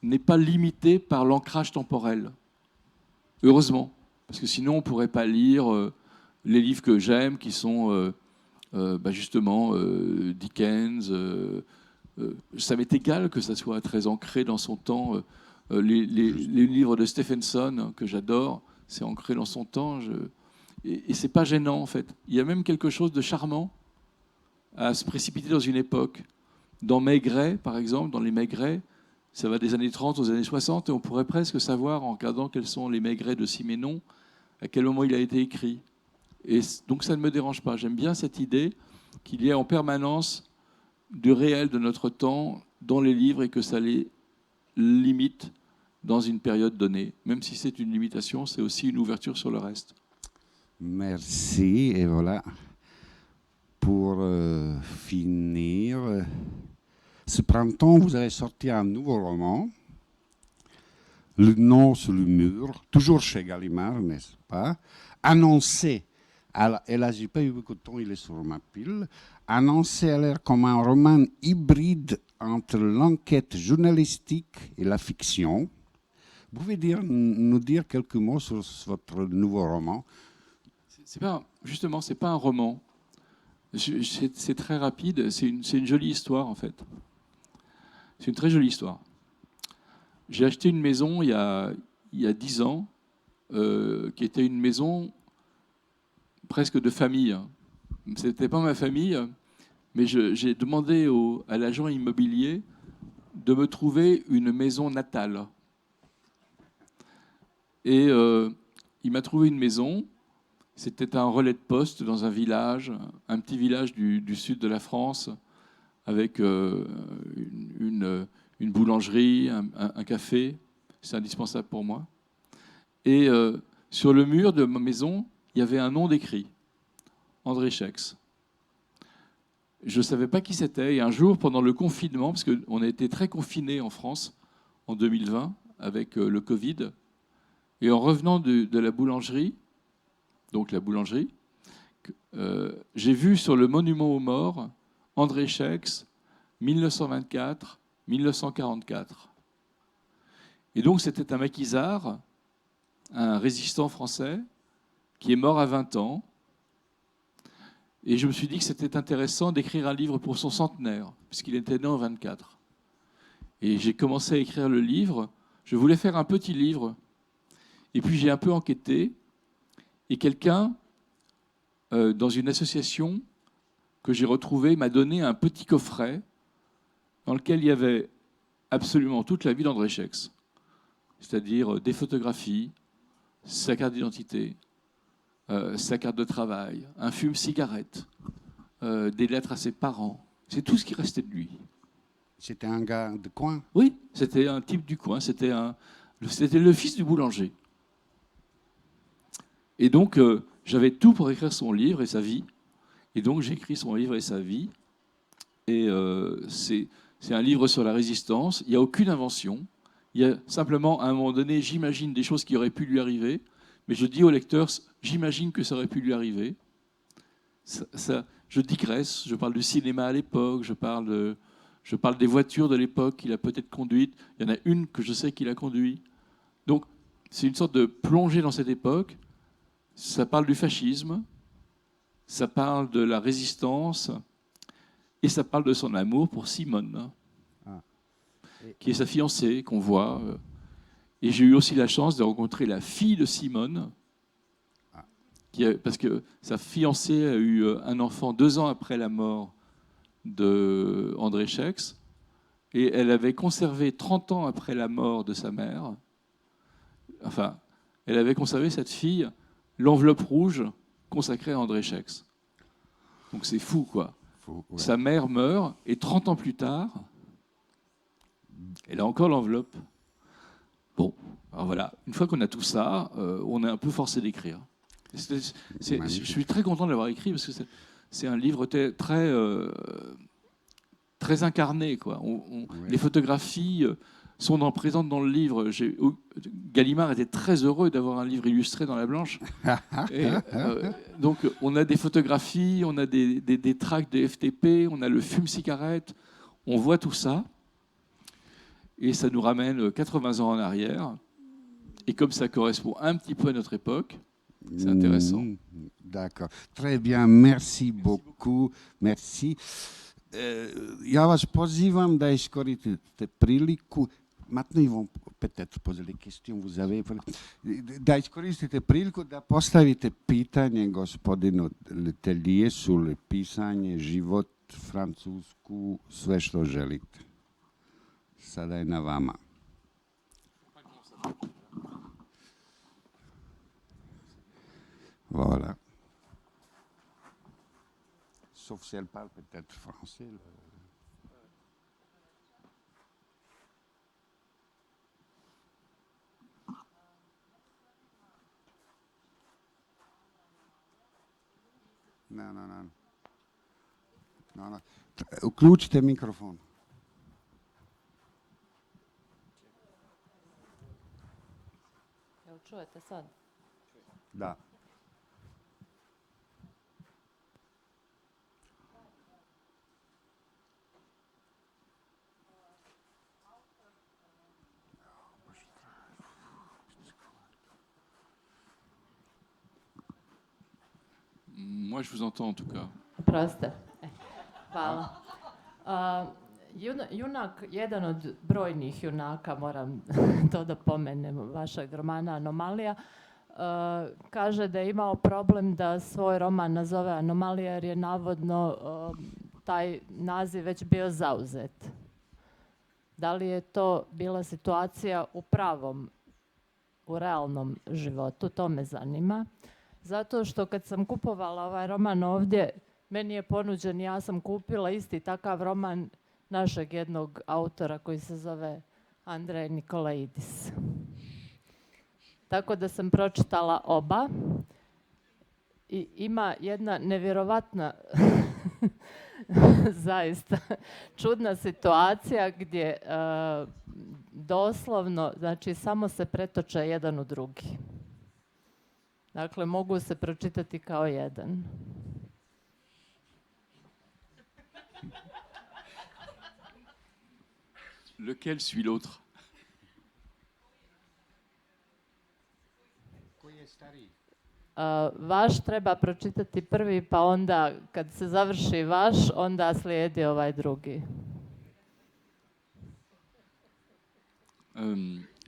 n'est pas limitée par l'ancrage temporel. Heureusement. Parce que sinon, on ne pourrait pas lire les livres que j'aime, qui sont justement Dickens. Ça m'est égal que ça soit très ancré dans son temps. Les livres de Stephenson que j'adore, c'est ancré dans son temps. Et c'est pas gênant en fait. Il y a même quelque chose de charmant à se précipiter dans une époque. Dans Maigret, par exemple, dans les Maigrets, ça va des années 30 aux années 60, et on pourrait presque savoir, en regardant quels sont les Maigrets de Siménon, à quel moment il a été écrit. Et donc ça ne me dérange pas. J'aime bien cette idée qu'il y ait en permanence du réel de notre temps dans les livres et que ça les limite dans une période donnée. Même si c'est une limitation, c'est aussi une ouverture sur le reste. Merci. Et voilà, pour finir, ce printemps, vous avez sorti un nouveau roman, Le nom sur le mur, toujours chez Gallimard, n'est-ce pas? Annoncé, et là, j'ai pas eu beaucoup de temps, il est sur ma pile, annoncé à l'air comme un roman hybride entre l'enquête journalistique et la fiction. Vous pouvez nous dire quelques mots sur votre nouveau roman? Justement, c'est pas un roman. C'est très rapide. C'est une jolie histoire, en fait. C'est une très jolie histoire. J'ai acheté une maison il y a 10 ans, qui était une maison presque de famille. Ce n'était pas ma famille, mais j'ai demandé à l'agent immobilier de me trouver une maison natale. Et il m'a trouvé une maison. C'était un relais de poste dans un village, un petit village du sud de la France, avec une boulangerie, un café. C'est indispensable pour moi. Et sur le mur de ma maison, il y avait un nom décrit, André Schex. Je ne savais pas qui c'était. Et un jour, pendant le confinement, parce qu'on a été très confinés en France en 2020 avec le Covid, et en revenant de la boulangerie, donc la boulangerie, j'ai vu sur le monument aux morts André Schex, 1924-1944. Et donc c'était un maquisard, un résistant français, qui est mort à 20 ans. Et je me suis dit que c'était intéressant d'écrire un livre pour son centenaire, puisqu'il était né en 24. Et j'ai commencé à écrire le livre. Je voulais faire un petit livre. Et puis j'ai un peu enquêté. Et quelqu'un, dans une association que j'ai retrouvée, m'a donné un petit coffret dans lequel il y avait absolument toute la vie d'André Schex. C'est-à-dire des photographies, sa carte d'identité, sa carte de travail, un fume-cigarette, des lettres à ses parents. C'est tout ce qui restait de lui. C'était un gars de coin? Oui, c'était un type du coin. C'était le fils du boulanger. Et donc, j'avais tout pour écrire son livre et sa vie. Et donc, j'ai écrit son livre et sa vie. Et c'est un livre sur la résistance. Il n'y a aucune invention. Il y a simplement, à un moment donné, j'imagine des choses qui auraient pu lui arriver. Mais je dis au lecteur, j'imagine que ça aurait pu lui arriver. Je digresse. Je parle du cinéma à l'époque. Je parle des voitures de l'époque qu'il a peut-être conduites. Il y en a une que je sais qu'il a conduite. Donc, c'est une sorte de plongée dans cette époque. Ça parle du fascisme, ça parle de la résistance, et ça parle de son amour pour Simone, qui est sa fiancée, qu'on voit. Et j'ai eu aussi la chance de rencontrer la fille de Simone, parce que sa fiancée a eu un enfant 2 ans après la mort d'André Schex, et elle avait conservé 30 ans après la mort de sa mère, enfin, elle avait conservé cette fille l'enveloppe rouge consacrée à André Schex. Donc c'est fou, quoi. Ouais. Sa mère meurt, et 30 ans plus tard, elle a encore l'enveloppe. Bon, alors voilà. Une fois qu'on a tout ça, on est un peu forcé d'écrire. Je suis très content de l'avoir écrit, parce que c'est un livre très incarné, quoi. Les photographies sont présentes dans le livre. Gallimard était très heureux d'avoir un livre illustré dans la Blanche. Et, donc, on a des photographies, on a des tracts des FTP, on a le fume-cigarette, on voit tout ça. Et ça nous ramène 80 ans en arrière. Et comme ça correspond un petit peu à notre époque, C'est intéressant. D'accord. Très bien, merci beaucoup. Merci. Ja vas pozivam da iskoristite priliku, maintenant ils vont peut-être poser les questions, vous avez, da iskoristite priliku da postavite pitanje gospodinu Letelije sur pisanje, život, Francusku, sve što želite. Sada je na vama. Voilà. Sauf si elle parle peut-être français. Non, non, non. Non, non. Uključite mikrofon. Jel čujete sad? Da. Moi, je vous entends en tout cas. Proste. Hvala. Jedan od brojnih junaka, moram to da pomenem, vašeg romana Anomalija, kaže da je imao problem da svoj roman nazove Anomalija jer je navodno taj naziv već bio zauzet. Da li je to bila situacija u realnom životu? To me zanima. Zato što kad sam kupovala ovaj roman ovdje, meni je ponuđen, ja sam kupila isti takav roman našeg jednog autora koji se zove Andrej Nikolaidis. Tako da sam pročitala oba i ima jedna nevjerovatna zaista čudna situacija gdje doslovno, znači samo se pretoče jedan u drugi. Dakle, mogu se pročitati kao jedan. Lequel suit l'autre? Koji je stariji? Vaš treba pročitati prvi, pa onda kad se završi vaš, onda slijedi ovaj drugi.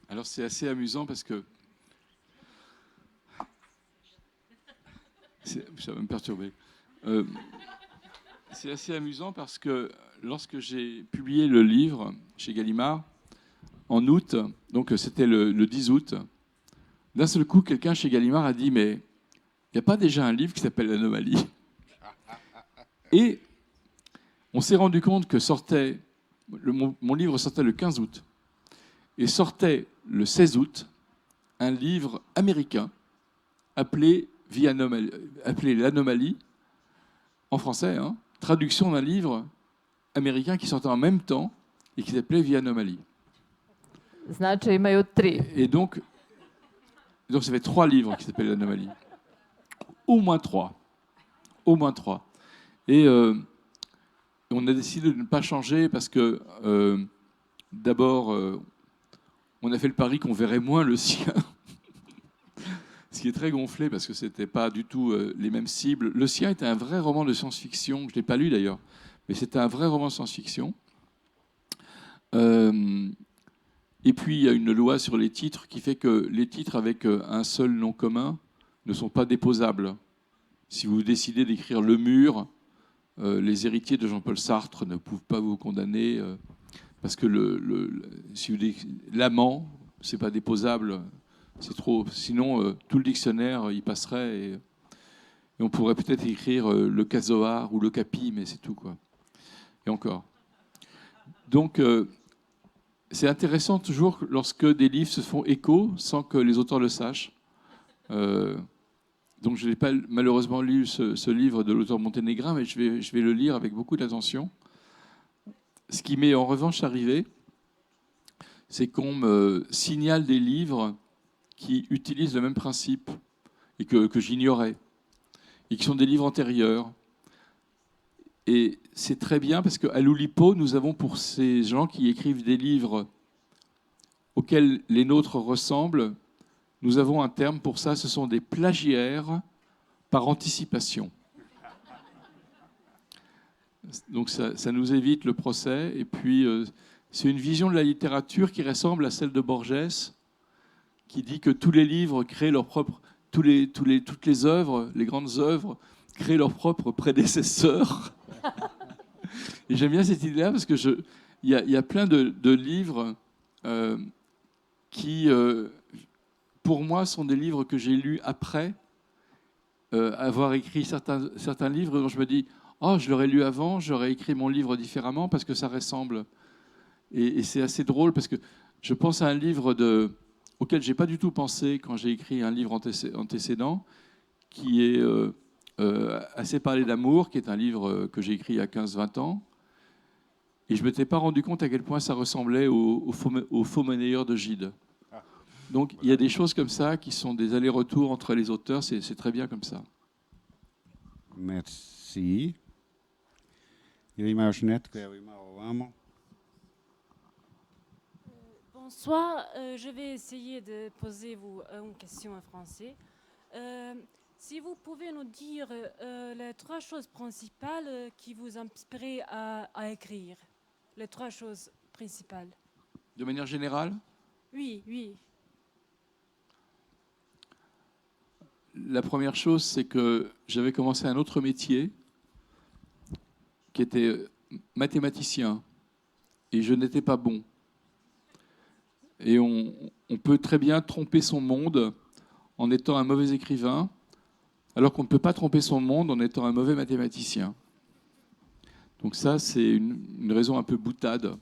Alors c'est assez amusant parce que ça va me perturber. C'est assez amusant parce que lorsque j'ai publié le livre chez Gallimard, en août, donc c'était le 10 août, d'un seul coup, quelqu'un chez Gallimard a dit « Mais il n'y a pas déjà un livre qui s'appelle L'Anomalie ?» Et on s'est rendu compte que mon livre sortait le 15 août et sortait le 16 août un livre américain appelé L'Anomalie, en français, hein, traduction d'un livre américain qui sortait en même temps et qui s'appelait Vie Anomalie. Znači imaju 3. Et donc ça fait 3 livres qui s'appellent L'Anomalie. Au moins 3. Au moins 3. Et on a décidé de ne pas changer parce que d'abord, on a fait le pari qu'on verrait moins le sien. Ce qui est très gonflé parce que ce n'était pas du tout les mêmes cibles. Le sien était un vrai roman de science-fiction, je ne l'ai pas lu d'ailleurs, mais c'était un vrai roman de science-fiction. Et puis il y a une loi sur les titres qui fait que les titres avec un seul nom commun ne sont pas déposables. Si vous décidez d'écrire Le Mur, les héritiers de Jean-Paul Sartre ne peuvent pas vous condamner parce que si l'amant, ce n'est pas déposable. C'est trop. Sinon, tout le dictionnaire y passerait et on pourrait peut-être écrire le casoar ou le capi, mais c'est tout, quoi. Et encore. Donc, c'est intéressant toujours lorsque des livres se font écho sans que les auteurs le sachent. Donc, je n'ai pas malheureusement lu ce livre de l'auteur monténégrin, mais je vais le lire avec beaucoup d'attention. Ce qui m'est en revanche arrivé, c'est qu'on me signale des livres qui utilisent le même principe et que j'ignorais, et qui sont des livres antérieurs. Et c'est très bien parce qu'à l'Oulipo, nous avons pour ces gens qui écrivent des livres auxquels les nôtres ressemblent, Nous avons un terme pour ça, ce sont des plagiaires par anticipation. Donc ça nous évite le procès. Et puis, c'est une vision de la littérature qui ressemble à celle de Borges, qui dit que tous les livres créent leur propre... toutes les œuvres, les grandes œuvres, créent leurs propres prédécesseurs. Et j'aime bien cette idée-là parce que il y a plein de livres qui, pour moi, sont des livres que j'ai lus après avoir écrit certains livres dont je me dis « Oh, je l'aurais lu avant, j'aurais écrit mon livre différemment parce que ça ressemble. » Et c'est assez drôle parce que je pense à un livre auquel je n'ai pas du tout pensé quand j'ai écrit un livre antécédent, qui est Assez parlé d'amour, qui est un livre que j'ai écrit il y a 15-20 ans. Et je ne m'étais pas rendu compte à quel point ça ressemblait au faux monnayeur de Gide. Donc il y a des choses comme ça qui sont des allers-retours entre les auteurs, c'est très bien comme ça. Merci. Bonsoir, je vais essayer de poser vous une question en français. Si vous pouvez nous dire les 3 choses principales qui vous inspirent à écrire, les 3 choses principales. De manière générale ? Oui, oui. La première chose, c'est que j'avais commencé un autre métier qui était mathématicien et je n'étais pas bon. Et on peut très bien tromper son monde en étant un mauvais écrivain, alors qu'on ne peut pas tromper son monde en étant un mauvais mathématicien. Donc ça, c'est une raison un peu boutade.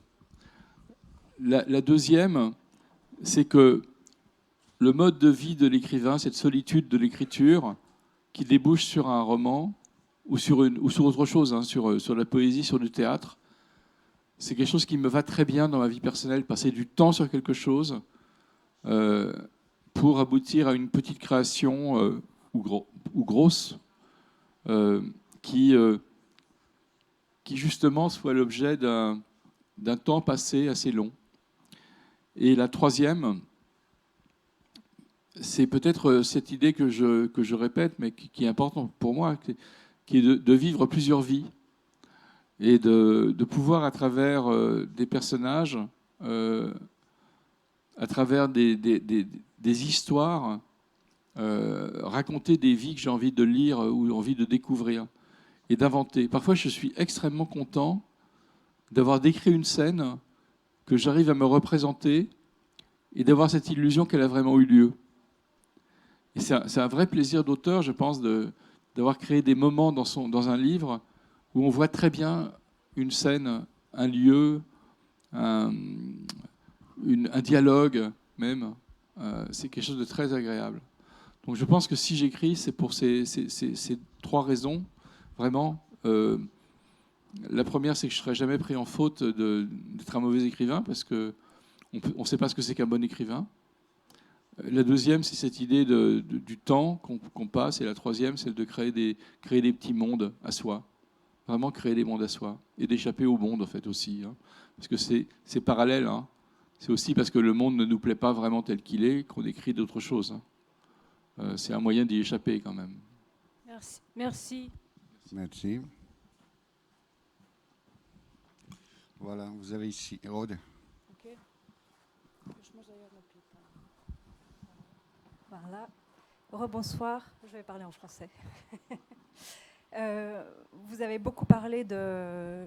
La deuxième, c'est que le mode de vie de l'écrivain, cette solitude de l'écriture, qui débouche sur un roman ou sur autre chose, hein, sur la poésie, sur du théâtre, c'est quelque chose qui me va très bien dans ma vie personnelle, passer du temps sur quelque chose pour aboutir à une petite création ou grosse qui justement soit l'objet d'un temps passé assez long. Et la troisième, c'est peut-être cette idée que je répète, mais qui est importante pour moi, qui est de vivre plusieurs vies et de pouvoir, à travers des personnages, à travers des histoires, raconter des vies que j'ai envie de lire ou envie de découvrir et d'inventer. Parfois, je suis extrêmement content d'avoir décrit une scène que j'arrive à me représenter et d'avoir cette illusion qu'elle a vraiment eu lieu. Et c'est un vrai plaisir d'auteur, je pense, d'avoir créé des moments dans un livre où on voit très bien une scène, un lieu, un dialogue même. C'est quelque chose de très agréable. Donc je pense que si j'écris, c'est pour ces 3 raisons, vraiment. La première, c'est que je ne serai jamais pris en faute d'être un mauvais écrivain, parce qu'on ne sait pas ce que c'est qu'un bon écrivain. La deuxième, c'est cette idée du temps qu'on passe. Et la troisième, c'est de créer des petits mondes à soi. Vraiment créer des mondes à soi. Et d'échapper au monde, en fait, aussi. Hein. Parce que c'est parallèle. Hein. C'est aussi parce que le monde ne nous plaît pas vraiment tel qu'il est qu'on écrit d'autres choses. Hein. C'est un moyen d'y échapper, quand même. Merci. Merci. Merci. Voilà, vous avez ici Aude. Okay. Voilà. Rebonsoir, je vais parler en français. Vous avez beaucoup parlé de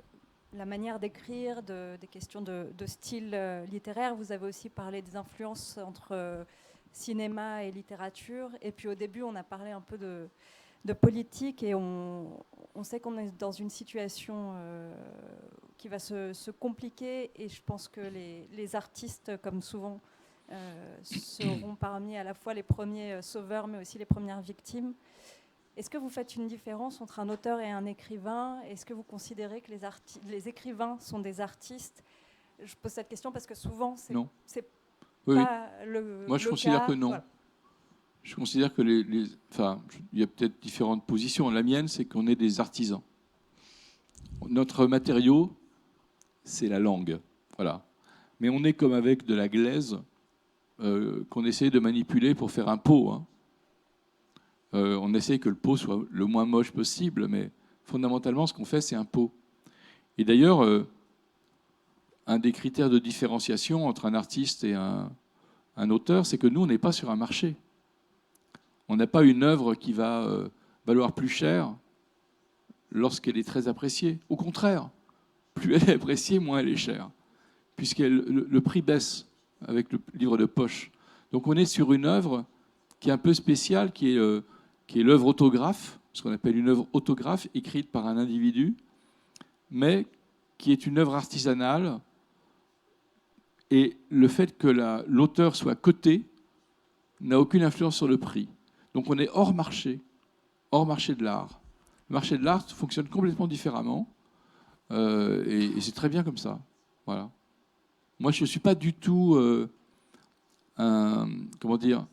la manière d'écrire, des questions de style littéraire. Vous avez aussi parlé des influences entre cinéma et littérature. Et puis au début, on a parlé un peu de politique et on sait qu'on est dans une situation qui va se compliquer. Et je pense que les artistes, comme souvent, seront parmi à la fois les premiers sauveurs, mais aussi les premières victimes. Est-ce que vous faites une différence entre un auteur et un écrivain ? Est-ce que vous considérez que les écrivains sont des artistes ? Je pose cette question parce que souvent, c'est pas le Moi, je le considère cas. que non. Voilà. Je considère que enfin, il y a peut-être différentes positions. La mienne, c'est qu'on est des artisans. Notre matériau, c'est la langue. Voilà. Mais on est comme avec de la glaise. qu'on essaye de manipuler pour faire un pot. Hein. On essaye que le pot soit le moins moche possible, mais fondamentalement, ce qu'on fait, c'est un pot. Et d'ailleurs, un des critères de différenciation entre un artiste et un auteur, c'est que nous, on n'est pas sur un marché. On n'a pas une œuvre qui va valoir plus cher lorsqu'elle est très appréciée. Au contraire, plus elle est appréciée, moins elle est chère, puisque le prix baisse avec le livre de poche. Donc on est sur une œuvre qui est un peu spéciale, qui est l'œuvre autographe, ce qu'on appelle une œuvre autographe, écrite par un individu, mais qui est une œuvre artisanale. Et le fait que l'auteur soit coté n'a aucune influence sur le prix. Donc on est hors marché de l'art. Le marché de l'art fonctionne complètement différemment, et c'est très bien comme ça. Voilà. Moi, je ne suis pas du tout comment dire.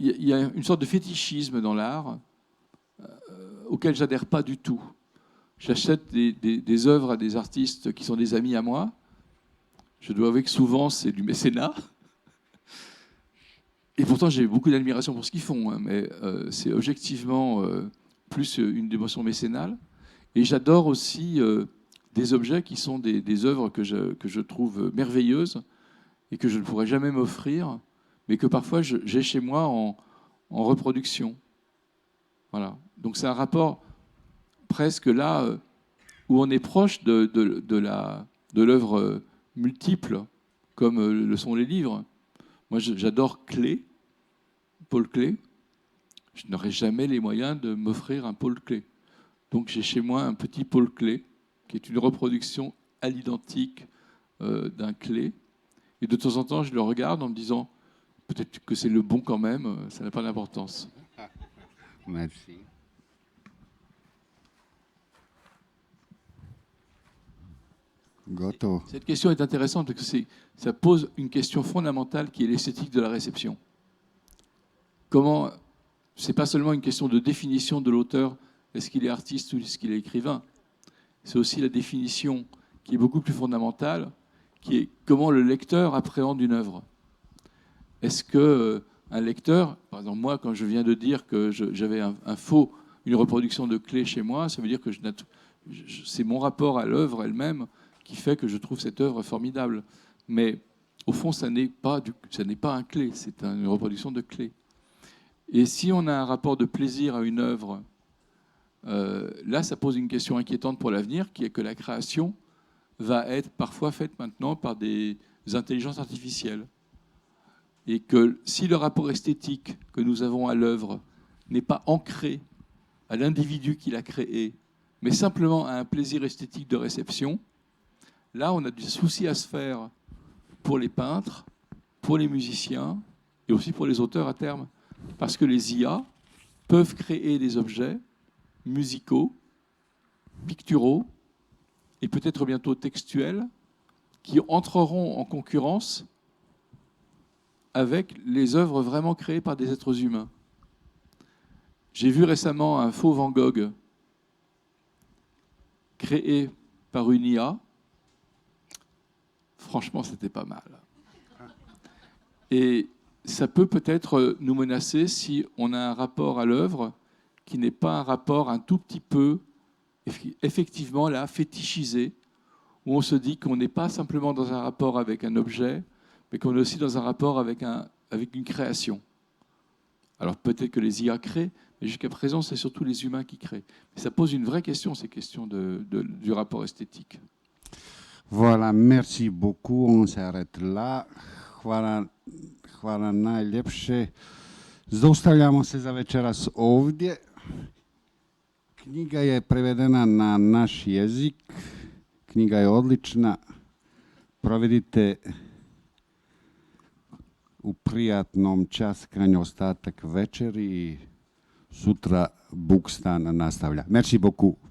Il y a une sorte de fétichisme dans l'art auquel j'adhère pas du tout. J'achète des œuvres à des artistes qui sont des amis à moi. Je dois avouer que souvent, c'est du mécénat. Et pourtant, j'ai beaucoup d'admiration pour ce qu'ils font, hein, mais c'est objectivement plus une dévotion mécénale. Et j'adore aussi des objets qui sont des œuvres que je trouve merveilleuses et que je ne pourrais jamais m'offrir, mais que parfois j'ai chez moi en reproduction. Voilà. Donc c'est un rapport presque là où on est proche de l'œuvre multiple, comme le sont les livres. Moi, j'adore Klee, Paul Klee. Je n'aurais jamais les moyens de m'offrir un Paul Klee. Donc j'ai chez moi un petit Paul Klee, qui est une reproduction à l'identique d'un Klee. Et de temps en temps, je le regarde en me disant, peut-être que c'est le bon quand même, ça n'a pas d'importance. Merci. Gotovo. Cette question est intéressante parce que ça pose une question fondamentale qui est l'esthétique de la réception. Comment, c'est pas seulement une question de définition de l'auteur, est-ce qu'il est artiste ou est-ce qu'il est écrivain, c'est aussi la définition qui est beaucoup plus fondamentale, qui est comment le lecteur appréhende une œuvre. Est-ce qu'un lecteur, par exemple moi, quand je viens de dire que j'avais une reproduction de Klee chez moi, ça veut dire que c'est mon rapport à l'œuvre elle-même qui fait que je trouve cette œuvre formidable. Mais au fond, ça n'est pas un Klee, c'est une reproduction de Klee. Et si on a un rapport de plaisir à une œuvre, là, ça pose une question inquiétante pour l'avenir, qui est que la création va être parfois faite maintenant par des intelligences artificielles. Et que si le rapport esthétique que nous avons à l'œuvre n'est pas ancré à l'individu qui l'a créé, mais simplement à un plaisir esthétique de réception, là, on a du souci à se faire pour les peintres, pour les musiciens et aussi pour les auteurs à terme. Parce que les IA peuvent créer des objets musicaux, picturaux et peut-être bientôt textuels qui entreront en concurrence avec les œuvres vraiment créées par des êtres humains. J'ai vu récemment un faux Van Gogh créé par une IA. Franchement, c'était pas mal. Et ça peut peut-être nous menacer si on a un rapport à l'œuvre qui n'est pas un rapport un tout petit peu, effectivement, là, fétichisé, où on se dit qu'on n'est pas simplement dans un rapport avec un objet, mais qu'on est aussi dans un rapport avec une création. Alors peut-être que les IA créent, mais jusqu'à présent, c'est surtout les humains qui créent. Mais ça pose une vraie question, ces questions du rapport esthétique. Voilà, merci beaucoup. On s'arrête là. Hvala najljepše. Zaustavljamo se za večeras ovdje. Knjiga je prevedena na naš jezik. Knjiga je odlična. Provedite u prijatnom časkanju ostatak večeri i sutra Bukstan nastavlja. Merci beaucoup.